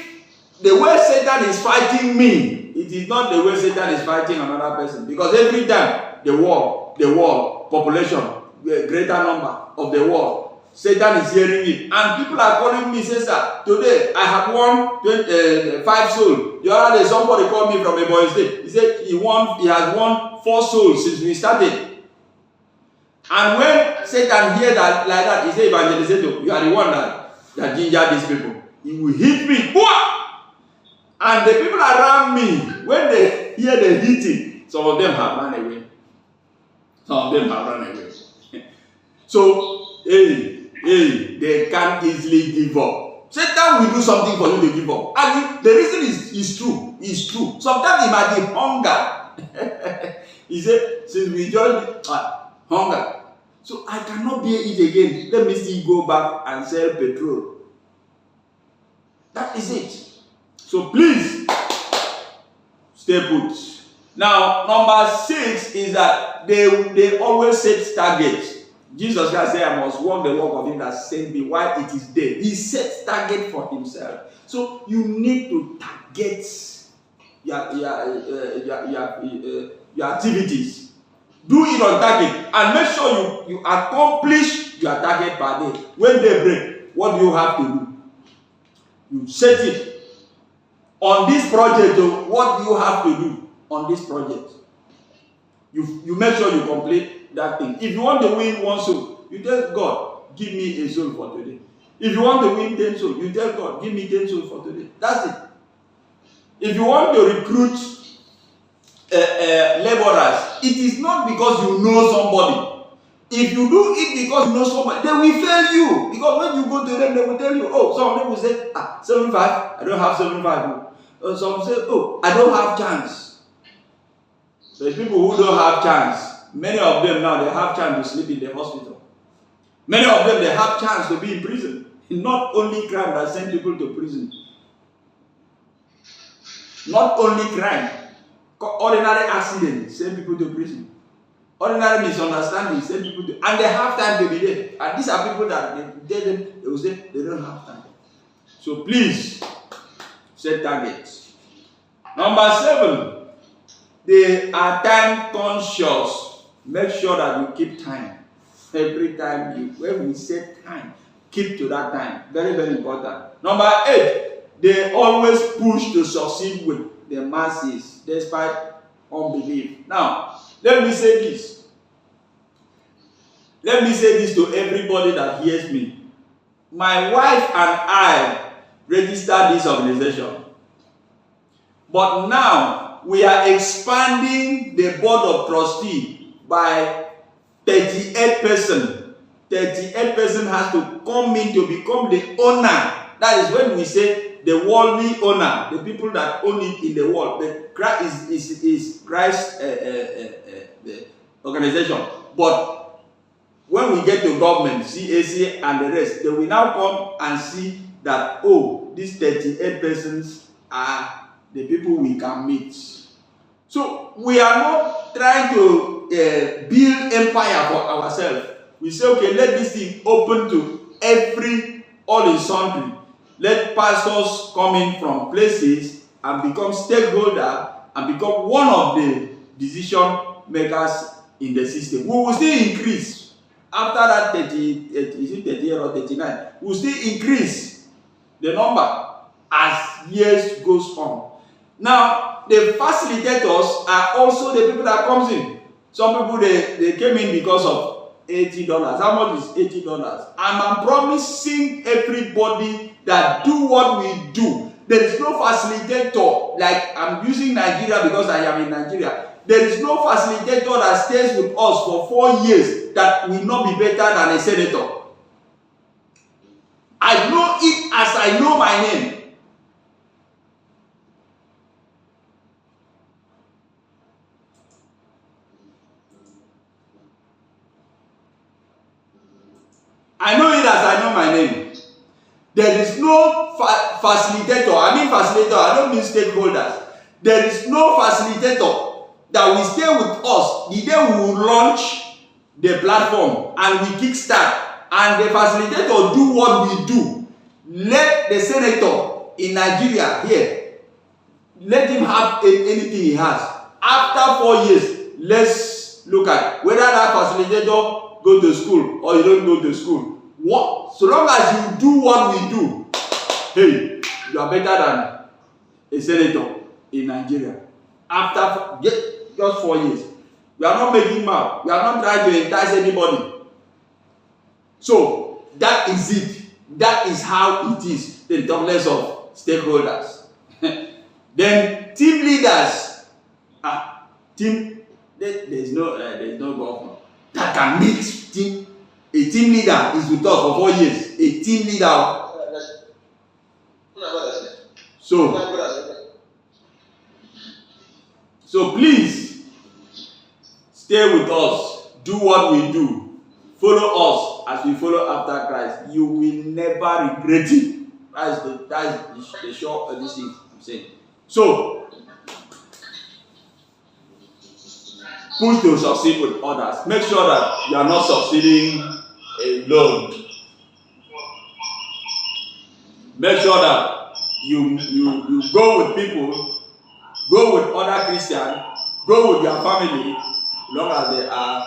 the way Satan is fighting me, it is not the way Satan is fighting another person. Because every time the world, population, the greater number of the world, Satan is hearing it. And people are calling me, say, sir, today I have won 5 souls. The other day somebody called me from a boy state. He said he has won 4 souls since we started. And when Satan hear that like that, he said, Evangelist, you are the one that ginger these people. He will hit me. And the people around me, when they hear the hitting, some of them have run away. So, they can't easily give up. Satan will do something for you to give up. And the reason is true. It's true. Sometimes it might be hunger. He said, since we just hunger, so I cannot bear it again. Let me still go back and sell petrol. That is it. So please, stay put. Now, number 6 is that they always set targets. Jesus Christ said, I must walk the walk of him that sent me while it is day. He sets target for himself. So you need to target your activities. Do it on target and make sure you accomplish your target per day. When they break, what do you have to do? You set it. On this project, what do you have to do on this project? You make sure you complete that thing. If you want to win 1 soul, you tell God, give me a soul for today. If you want to win 10 souls, you tell God, give me 10 souls for today. That's it. If you want to recruit laborers, it is not because you know somebody. If you do it because you know somebody, they will fail you. Because when you go to them, they will tell you, oh, some of them will say, 75, I don't have 75. Some say, oh, I don't have chance. The people who don't have chance, many of them now, they have chance to sleep in the hospital. Many of them, they have chance to be in prison. Not only crime that send people to prison. Not only crime. Ordinary accident send people to prison. Ordinary misunderstanding send people to, and they have time to be there. And these are people that they will say they don't have time. So please set targets. Number 7, they are time conscious. Make sure that you keep time. Every time when we set time, keep to that time. Very, very important. Number 8, they always push to succeed with the masses despite unbelief. Now, let me say this. Let me say this to everybody that hears me. My wife and I registered this organization. But now, we are expanding the board of trustees by 38 persons. 38 persons has to come in to become the owner. That is when we say the worldly owner, the people that own it in the world. The Christ is Christ's the organization. But when we get to government, CAC and the rest, they will now come and see that, oh, these 38 persons are the people we can meet. So we are not trying to build empire for ourselves. We say, okay, let this thing open to every, all is sundry. Let pastors come in from places and become stakeholder and become one of the decision makers in the system. We will still increase. After that 30 or 39, we will still increase the number as years goes on. Now, the facilitators are also the people that comes in. Some people, they came in because of $80. How much is $80? I'm promising everybody that do what we do. There is no facilitator, like I'm using Nigeria because I am in Nigeria. There is no facilitator that stays with us for 4 years that will not be better than a senator. I know it as I know my name. I know it as I know my name. There is no facilitator. I mean facilitator, I don't mean stakeholders. There is no facilitator that will stay with us the day we will launch the platform and we kickstart. And the facilitator do what we do. Let the senator in Nigeria here, let him have anything he has. After 4 years, let's look at whether that facilitator go to school or you don't go to school. What? So long as you do what we do, hey, you are better than a senator in Nigeria. After just 4 years, we are not making mouth. We are not trying to entice anybody. So that is it. That is how it is. The regardless of stakeholders. Then team leaders. There's no governor that can mix team. A team leader is with us for 4 years. A team leader. So please stay with us. Do what we do. Follow us as we follow after Christ. You will never regret it. That's the short of this thing I'm saying. So push to succeed with others. Make sure that you are not succeeding alone. Make sure that you go with people, go with other Christians, go with your family, as long as they are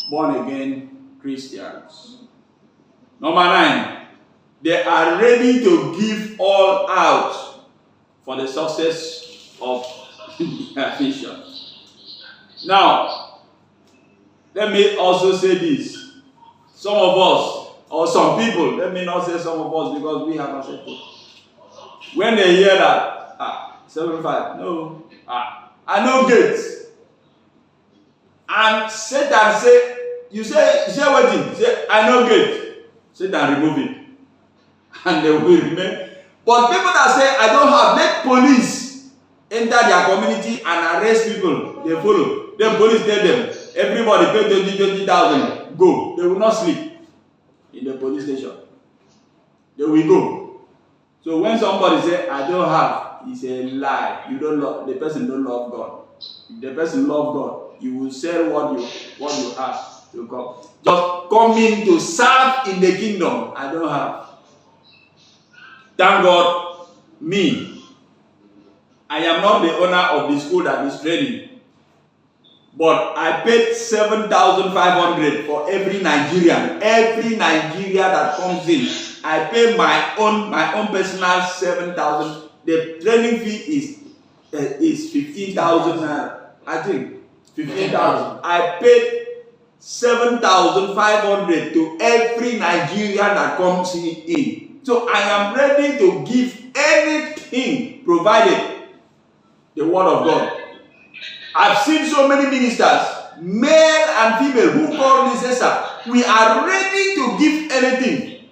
born again Christians. Number 9, they are ready to give all out for the success of their mission. Now, let me also say this. Some of us, or some people, let me not say some of us because we have not said it. When they hear that, 75, no, I know gates. And Satan say, you say what? Say, I know gate. Satan remove it. And they will remain. But people that say, I don't have, let police enter their community and arrest people. They follow. Then police tell them, everybody pay 20,000, go. They will not sleep in the police station. They will go. So when somebody say, I don't have, it's a lie. You don't love, the person don't love God. If the person love God, you will sell what you have to come. Just come in to serve in the kingdom. I don't have. Thank God, me. I am not the owner of the school that is training. But I paid 7,500 for every Nigerian. Every Nigerian that comes in, I pay my own personal 7,000. The training fee is 15,000. I think 15,000. I paid 7,500 to every Nigerian that comes in. So I am ready to give anything provided the word of God. I've seen so many ministers, male and female, who call this Esther. We are ready to give anything.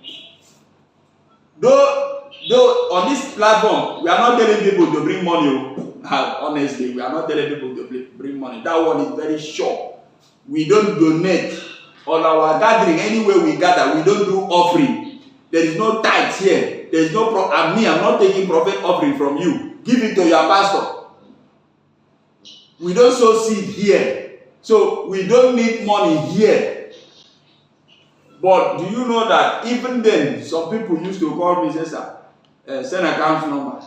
Though on this platform, we are not telling people to bring money. Honestly, we are not telling people to bring money. That one is very sure. We don't donate. On our gathering, anywhere we gather, we don't do offering. There is no tithe here. There is no I'm not taking prophet offering from you. Give it to your pastor. We don't sow seed here. So we don't need money here. But do you know that even then, some people used to call me, say, send account number.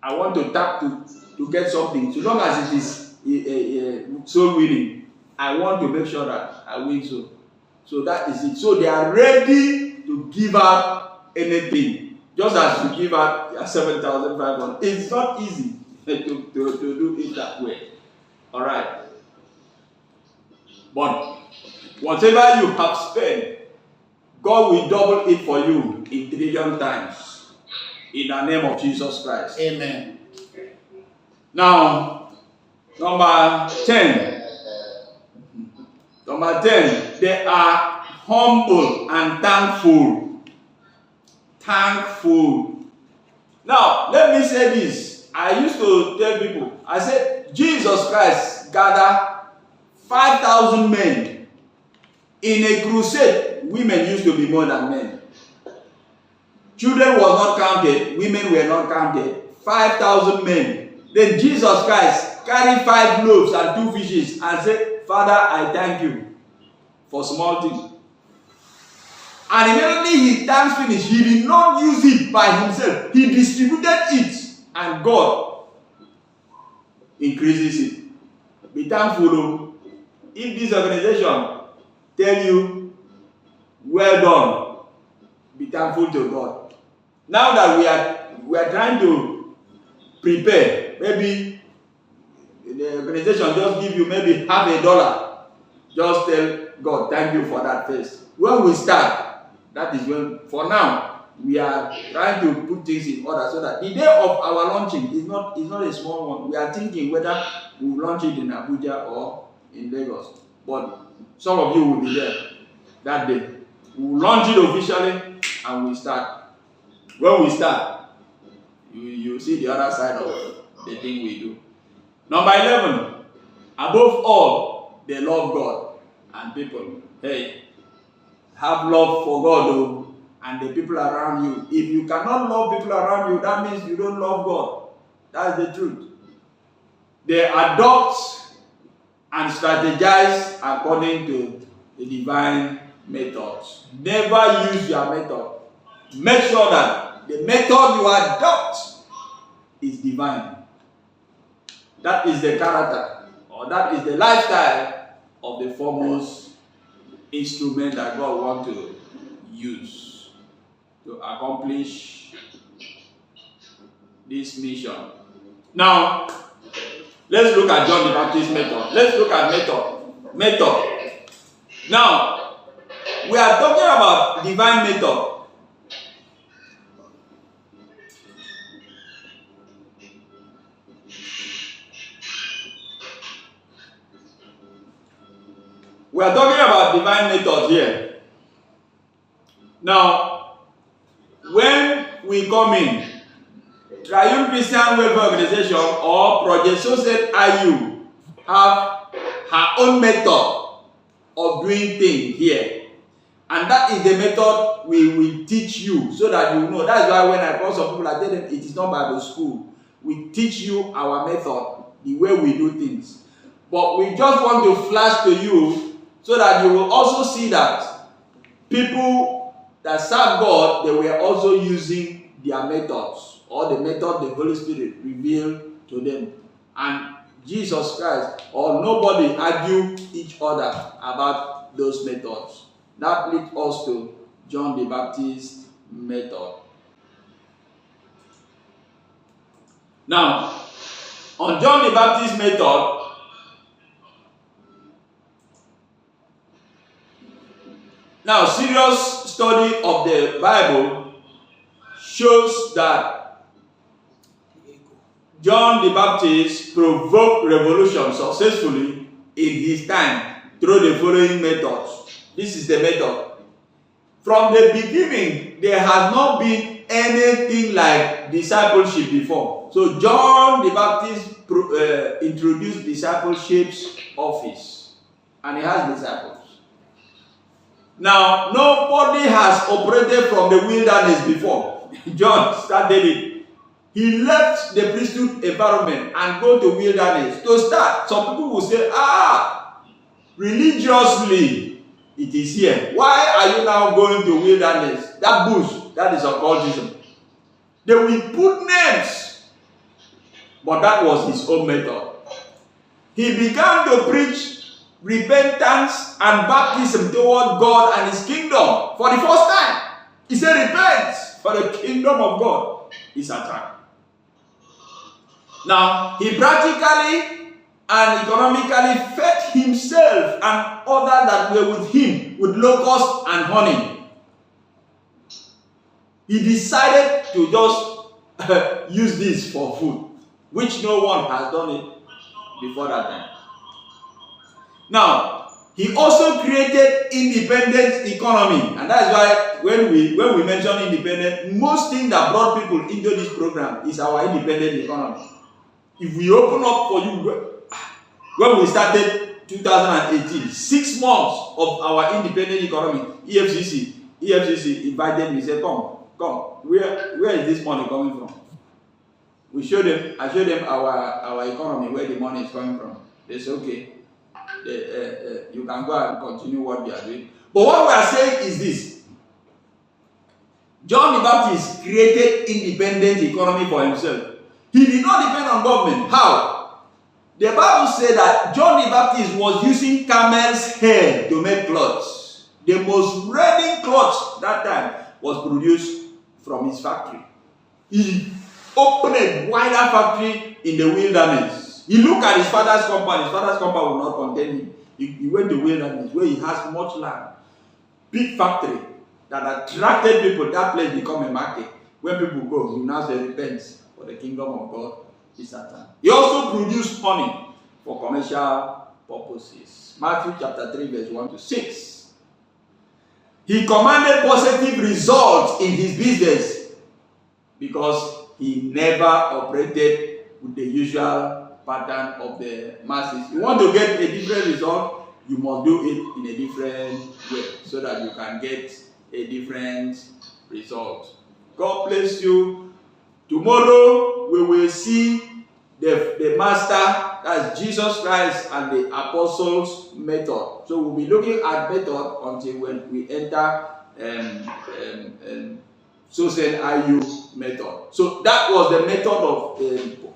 I want to tap to get something. So long as it is soul winning, I want to make sure that I win so. So that is it. So they are ready to give out anything. Just as you give out 7,500. It's not easy to do it that way. Alright. But whatever you have spent, God will double it for you in 3 trillion times. In the name of Jesus Christ. Amen. Now, number 10. Number 10. They are humble and thankful. Thankful. Now, let me say this. I used to tell people, I said, Jesus Christ gathered 5,000 men. In a crusade, women used to be more than men. Children was not counted, women were not counted. 5,000 men. Then Jesus Christ carried 5 loaves and 2 fishes and said, Father, I thank you for small things. And immediately he thanks finished. He did not use it by himself. He distributed it. And God increases it. Be thankful. If this organization tell you, well done, be thankful to God. Now that we are trying to prepare, maybe the organization just give you maybe $50. Just tell God, thank you for that first. When we start, that is when, for now, we are trying to put things in order so that the day of our launching is not a small one. We are thinking whether we will launch it in Abuja or in Lagos. But some of you will be there that day. We will launch it officially and we start. When we start, you see the other side of the thing we do. Number 11, above all, they love God and people. Hey, have love for God and the people around you. If you cannot love people around you, that means you don't love God. That's the truth. They adopt and strategize according to the divine methods. Never use your method. Make sure that the method you adopt is divine. That is the character, or that is the lifestyle of the foremost instrument that God wants to use to accomplish this mission. Now, let's look at John the Baptist method. Let's look at method. Now, we are talking about divine method. We are talking about divine method here. Now, when we come in, Triune Christian Welfare Organization or Project Success IU have her own method of doing things here. And that is the method we will teach you so that you know. That's why when I call some people, I tell them it is not Bible school. We teach you our method, the way we do things. But we just want to flash to you so that you will also see that people that serve God, they were also using their methods or the method the Holy Spirit revealed to them. And Jesus Christ or nobody argue each other about those methods. That leads us to John the Baptist method. Now, on John the Baptist method, now, serious study of the Bible shows that John the Baptist provoked revolution successfully in his time through the following methods. This is the method. From the beginning, there has not been anything like discipleship before. So John the Baptist introduced discipleship's office, and he has disciples. Now, nobody has operated from the wilderness before. John started it. he left the priesthood environment and go to wilderness to start. Some people will say, religiously, it is here. Why are you now going to wilderness? That bush, that is occultism. They will put names, but that was his own method. He began to preach repentance and baptism toward God and his kingdom for the first time. He said, repent, for the kingdom of God is at hand. Now, he practically and economically fed himself and others that were with him with locusts and honey. He decided to just use this for food, which no one has done it before that time. Now, he also created independent economy, and that's why when we mention independent, most thing that brought people into this program is our independent economy. If we open up for you, when we started 2018, 6 months of our independent economy, EFCC invited me, said, come, where is this money coming from? I showed them our economy, where the money is coming from. They said, okay, you can go and continue what we are doing. But what we are saying is this: John the Baptist created independent economy for himself. He did not depend on government. How? The Bible said that John the Baptist was using camel's hair to make clothes. The most ready clothes that time was produced from his factory. He opened a wider factory in the wilderness. He looked at his father's compound. His father's compound would not contain him. He went to wilderness where he has much land. Big factory that attracted people. That place become a market. When people go, you now say, repent, for the kingdom of God is at hand. He also produced honey for commercial purposes. Matthew chapter 3 verse 1 to 6. He commanded positive results in his business because he never operated with the usual pattern of the masses. You want to get a different result, you must do it in a different way so that you can get a different result. God bless you. Tomorrow we will see the master, that's Jesus Christ, and the apostles' method. So we'll be looking at method until when we enter Sosen IU method. So that was the method of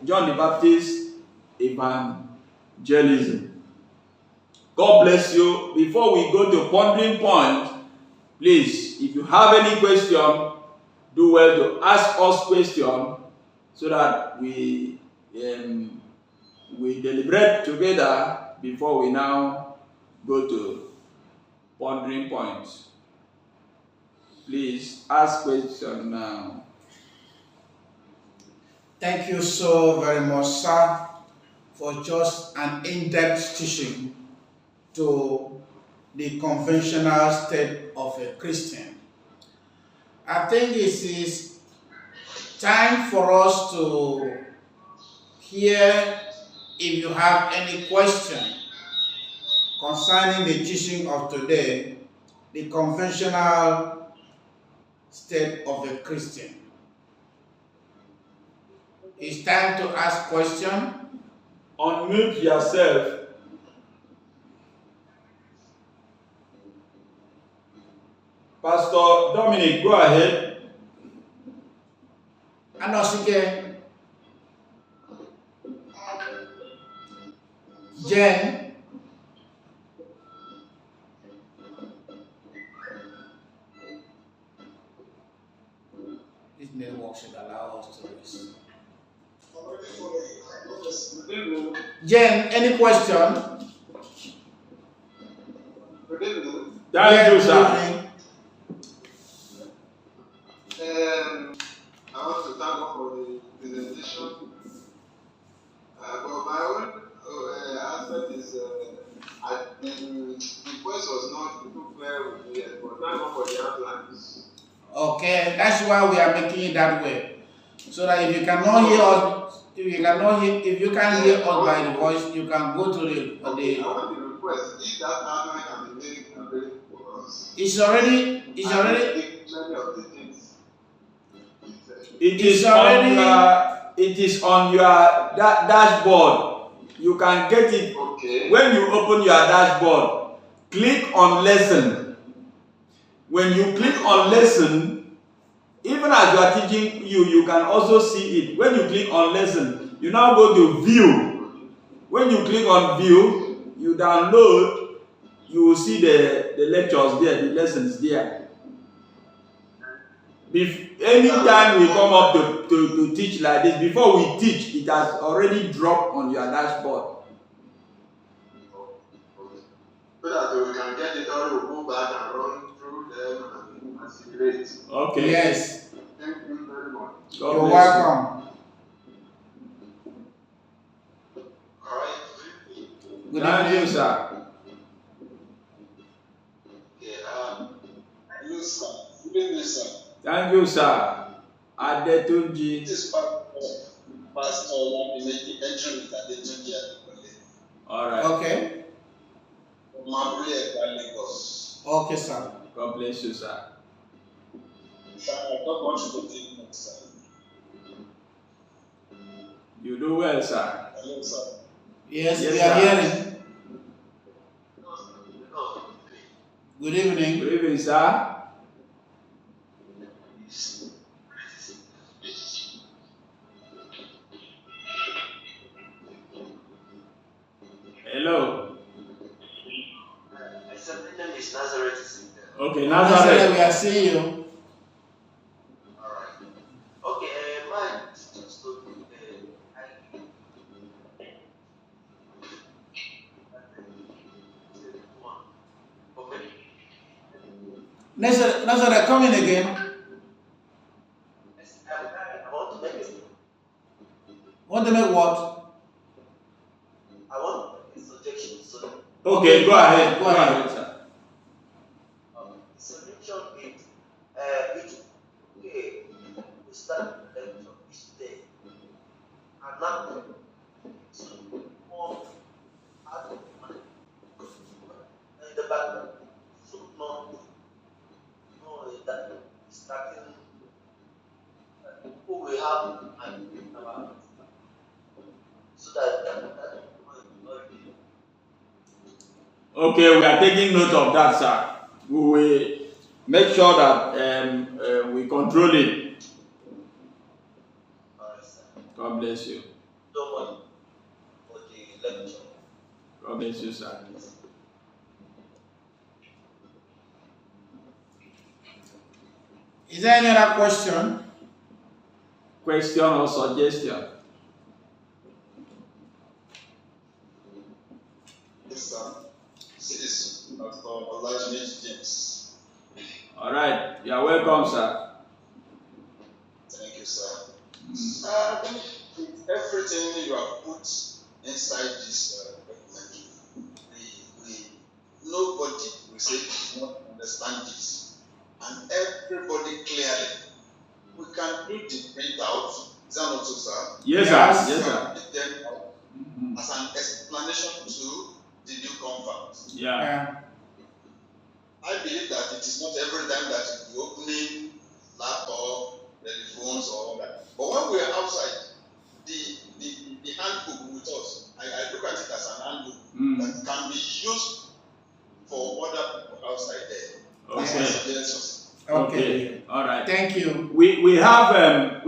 John the Baptist evangelism. God bless you. Before we go to pondering point, please, if you have any question, do well to ask us question so that we deliberate together before we now go to pondering points. Please ask question now. Thank you so very much, sir, for just an in-depth teaching to the conventional state of a Christian. I think it is time for us to hear if you have any question concerning the teaching of today, the conventional state of a Christian. It's time to ask question. Unmute yourself. Pastor Dominic, go ahead. Anosike. Jen. This network should allow us to listen. Jen, any question? Thank you, sir. I want to thank God for the presentation. But my own aspect is the voice was not too clear with me yet, but thank God for the outlines. Okay, that's why we are making it that way. So that if you cannot hear us, if you can't hear us by the voice, you can go to the I want to request if that outline can be made available for us. It's already Many of the things. It is already on it is on your dashboard. You can get it. Okay. When you open your dashboard, click on lesson. When you click on lesson, even as you are teaching you can also see it. When you click on lesson, you now go to view. When you click on view, you download, you will see the lectures there, the lessons there. Anytime we come up to teach like this, before we teach, it has already dropped on your dashboard. So that we can get it all, we'll go back and run through them and assimilate. Okay. Yes. Thank you very much. God You're bless welcome. All right. Good Thank you, evening. sir. Yeah. Hello, sir. Good evening, sir. Thank you, sir. Adetunji. This is Pastor Lamimeti entering with Adetunji Adekunle. All right. Okay. Mabule Lagos. Okay, sir. God bless you, sir. Sir, I don't want you to take notes, sir. You do well, sir. Hello, sir. Yes, Yes, we are sir. hearing. No. Good evening. Good evening, sir. Hello. I said, my name is Nazareth is in there. Okay, Nazareth, Nazareth. we are seeing you. All right. Okay, mine is just to Nazareth, come in again. I want to make a Want to make what? I want to make a suggestion. So, Okay, go ahead. Go Go ahead. ahead, sir. the solution is okay. We start the lecture each day, and not so more out of money in the background. So no that starting who we have and about so that Okay, we are taking note of that, sir. We will make sure that we control it. God bless you. so much for the lecture. God bless you, sir. Is there any other question? Question or suggestion? Yes, sir. This is Dr. Olajimi James. All right. You are welcome, sir. Thank you, sir. With everything you have put inside this documentary, nobody will say did not understand this. And everybody clearly, we can do the printout. Is that not so, sir? Yes, Yes. sir. Yes, We sir. can print them out as an explanation to the new convert. Yeah. I believe that it is not every time that you're opening laptop, telephones, or all that. But when we are outside, the handbook with us, I look at it as an handbook that can be used for other people outside there. Okay. Suggestions. Okay. All right. Thank you. We have a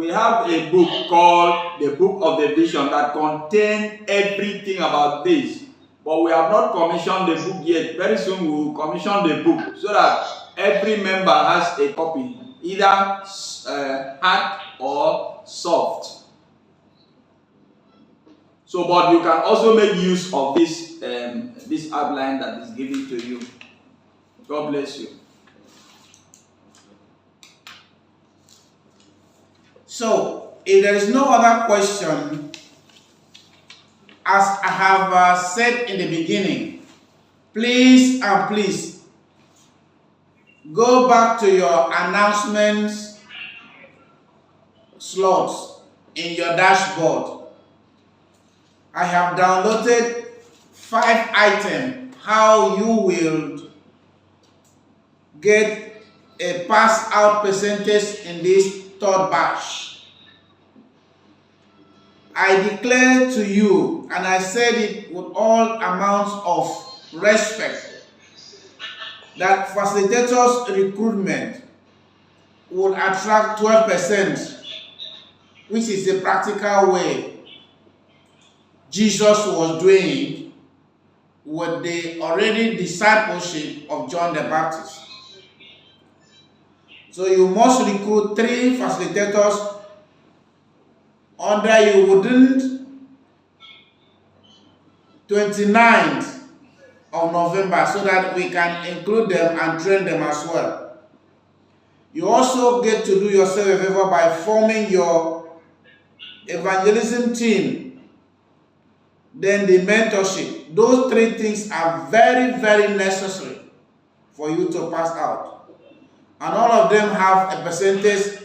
book called the Book of the Vision that contains everything about this. But we have not commissioned the book yet. Very soon we will commission the book so that every member has a copy, either hard or soft. So, but you can also make use of this this outline that is given to you. God bless you. So, if there is no other question, as I have said in the beginning, please go back to your announcements slots in your dashboard. I have downloaded 5 items how you will get a pass out percentage in this third batch. I declare to you, and I said it with all amounts of respect, that facilitators recruitment will attract 12%, which is the practical way Jesus was doing with the already discipleship of John the Baptist. So you must recruit 3 facilitators under you within 29th of November so that we can include them and train them as well. You also get to do yourself a favor by forming your evangelism team, then the mentorship. Those 3 things are very, very necessary for you to pass out. And all of them have a percentage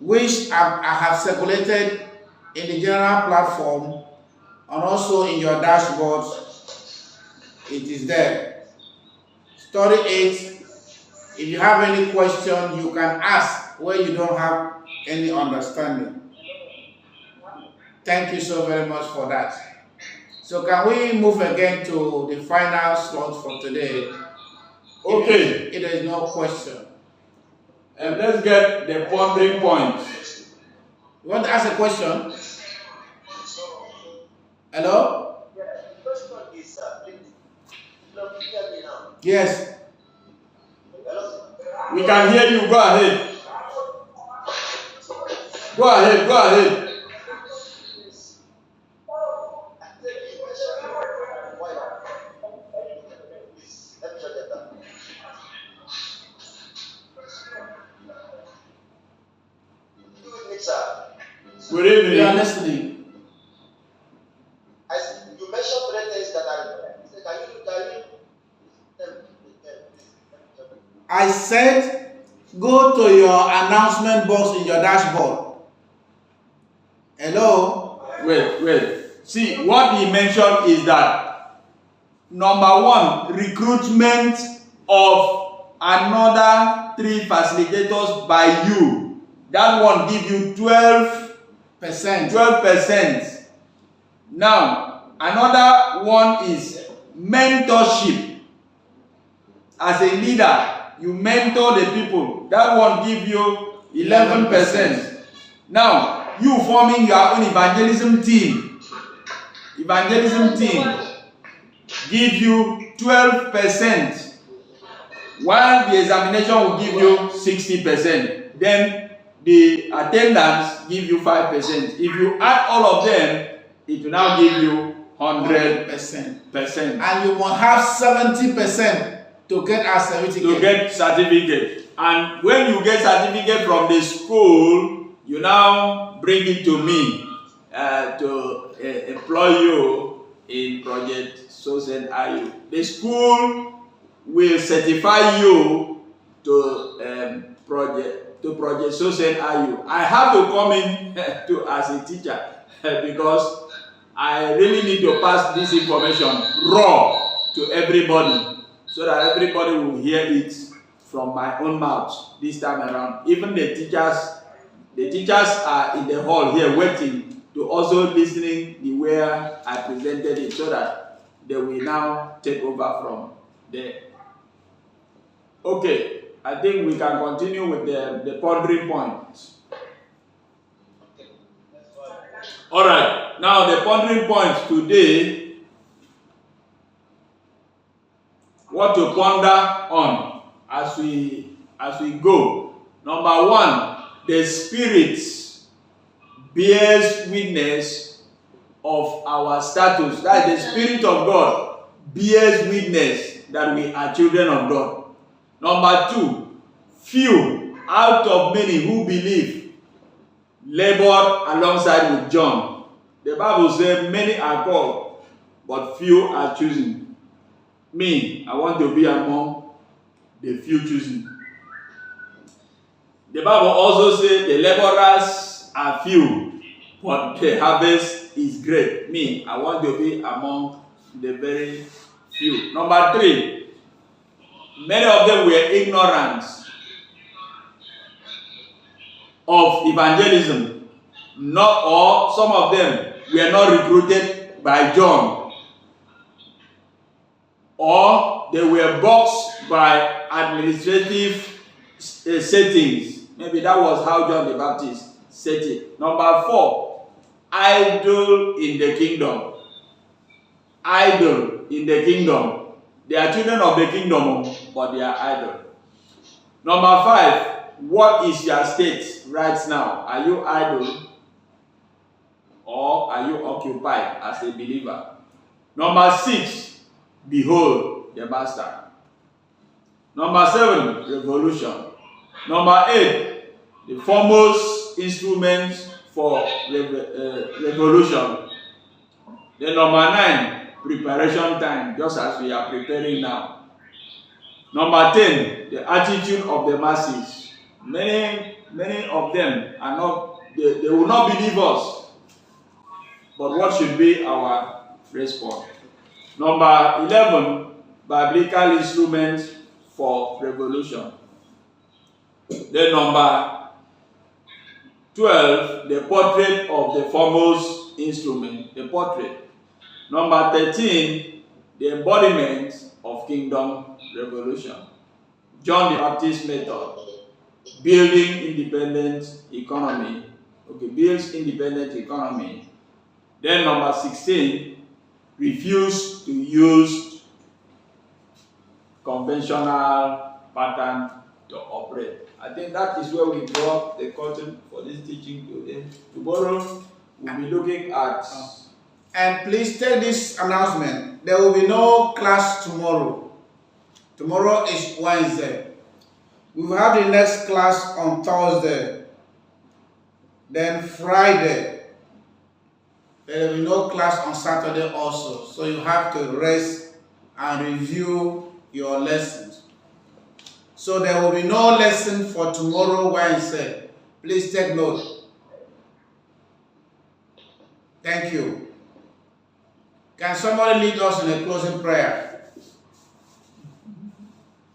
which I have circulated in the general platform and also in your dashboard. It is there. Study 8. If you have any question, you can ask where you don't have any understanding. Thank you so very much for that. So can we move again to the final slot for today? Okay. If there is no question. And let's get the pondering point. You want to ask a question? Hello? Yeah, the first one is, please, can you hear me now? Yes. Hello? We can hear you. Go ahead. Go ahead. Go ahead. Good We are evening. listening. You mentioned 3 things that are. I said, go to your announcement box in your dashboard. Hello? Wait. See, what he mentioned is that number 1, recruitment of another 3 facilitators by you. That one give you 12%. Now, another one is mentorship. As a leader, you mentor the people. That one give you 11%. Now, you forming your own evangelism team give you 12%, while the examination will give you 60%. Then the attendance give you 5%. If you add all of them, it will now give you 100%. And you must have 70% to get a certificate. To get certificate. And when you get certificate from the school, you now bring it to me to employ you in Project Sosen IU. The school will certify you to Project Sosen IU. I have to come in as a teacher because I really need to pass this information raw to everybody so that everybody will hear it from my own mouth this time around. Even the teachers are in the hall here waiting to also listening the way I presented it so that they will now take over from there. Okay, I think we can continue with the pondering points. Alright, now the pondering points today, what to ponder on as we go. Number 1, the Spirit bears witness of our status. That is, the Spirit of God bears witness that we are children of God. Number 2, few out of many who believe labored alongside with John. The Bible says many are called, but few are chosen. Me, I want to be among the few chosen. The Bible also says the laborers are few, but the harvest is great. Me, I want to be among the very few. Number 3, many of them were ignorant of evangelism. not, or some of them were not recruited by John, or they were boxed by administrative settings. Maybe that was how John the Baptist said it. Number 4, idol in the kingdom. Idol in the kingdom. They are children of the kingdom, but they are idol. Number 5, what is your state right now? Are you idle or are you occupied as a believer? Number 6, behold the master. Number 7, revolution. Number 8, the foremost instrument for revolution. Then number 9, preparation time, just as we are preparing now. Number 10, the attitude of the masses. Many of them are not, they will not believe us. But what should be our response? Number 11, biblical instruments for revolution. Then number 12, the portrait of the foremost instrument, the portrait. Number 13, the embodiment of kingdom revolution. John the Baptist method, building independent economy. Okay, builds independent economy. Then number 16, refuse to use conventional pattern to operate. I think that is where we drop the curtain for this teaching today. Tomorrow we'll be looking at. And please take this announcement. There will be no class tomorrow. Tomorrow is Wednesday. We will have the next class on Thursday. Then Friday. There will be no class on Saturday also. So you have to rest and review your lessons. So there will be no lesson for tomorrow Wednesday. Please take note. Thank you. Can somebody lead us in a closing prayer?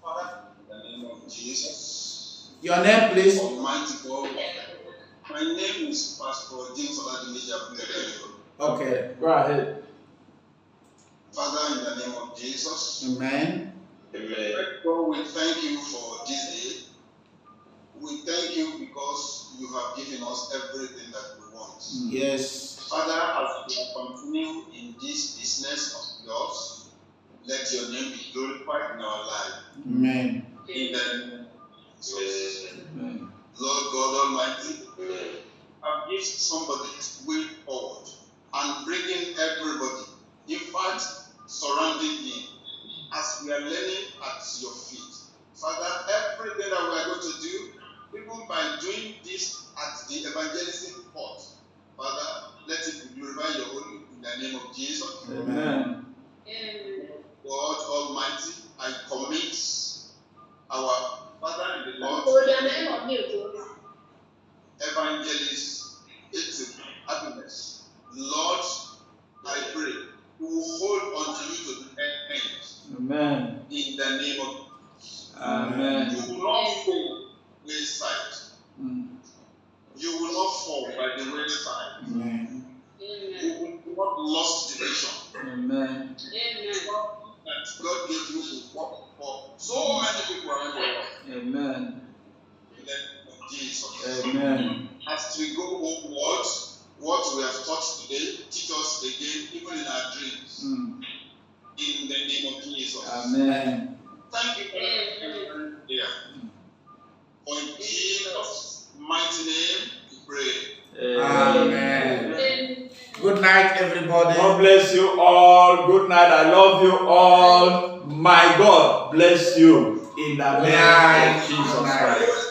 Father, in the name of Jesus. Your name, please. Almighty God. My name is Pastor James Oladunija. Okay. Go ahead. Father, in the name of Jesus. Amen. Amen. God, we thank you for this day. We thank you because you have given us everything that we want. Yes. Father, as we continue in this business of yours, let your name be glorified in our life. Amen. In the name of Jesus. Amen. Lord God Almighty, I've given somebody's way forward and bringing everybody, in fact, surrounding him, as we are learning at your feet. Father, everything that we are going to do, even by doing this at the evangelism port, Father, let it glorify your holy in the name of Jesus. Amen. God Almighty, I commit our Father in the Lord, Evangelist Happiness. Lord, I pray, we will hold on to you to the end. Amen. In the name of Amen. you will not fall wayside. Mm. You will not fall by the wayside. Amen. You will not lost direction. Amen. That God gave you to walk for so many people around the world. Amen. In the name of Jesus. Amen. As we go onward, what we have taught today, teach us again, even in our dreams. Mm. In the name of Jesus. Amen. Thank you for everything here. For in Jesus' mighty name we pray. Amen. Good night, everybody. God bless you all. Good night. I love you all. My God bless you in the name of Jesus Christ.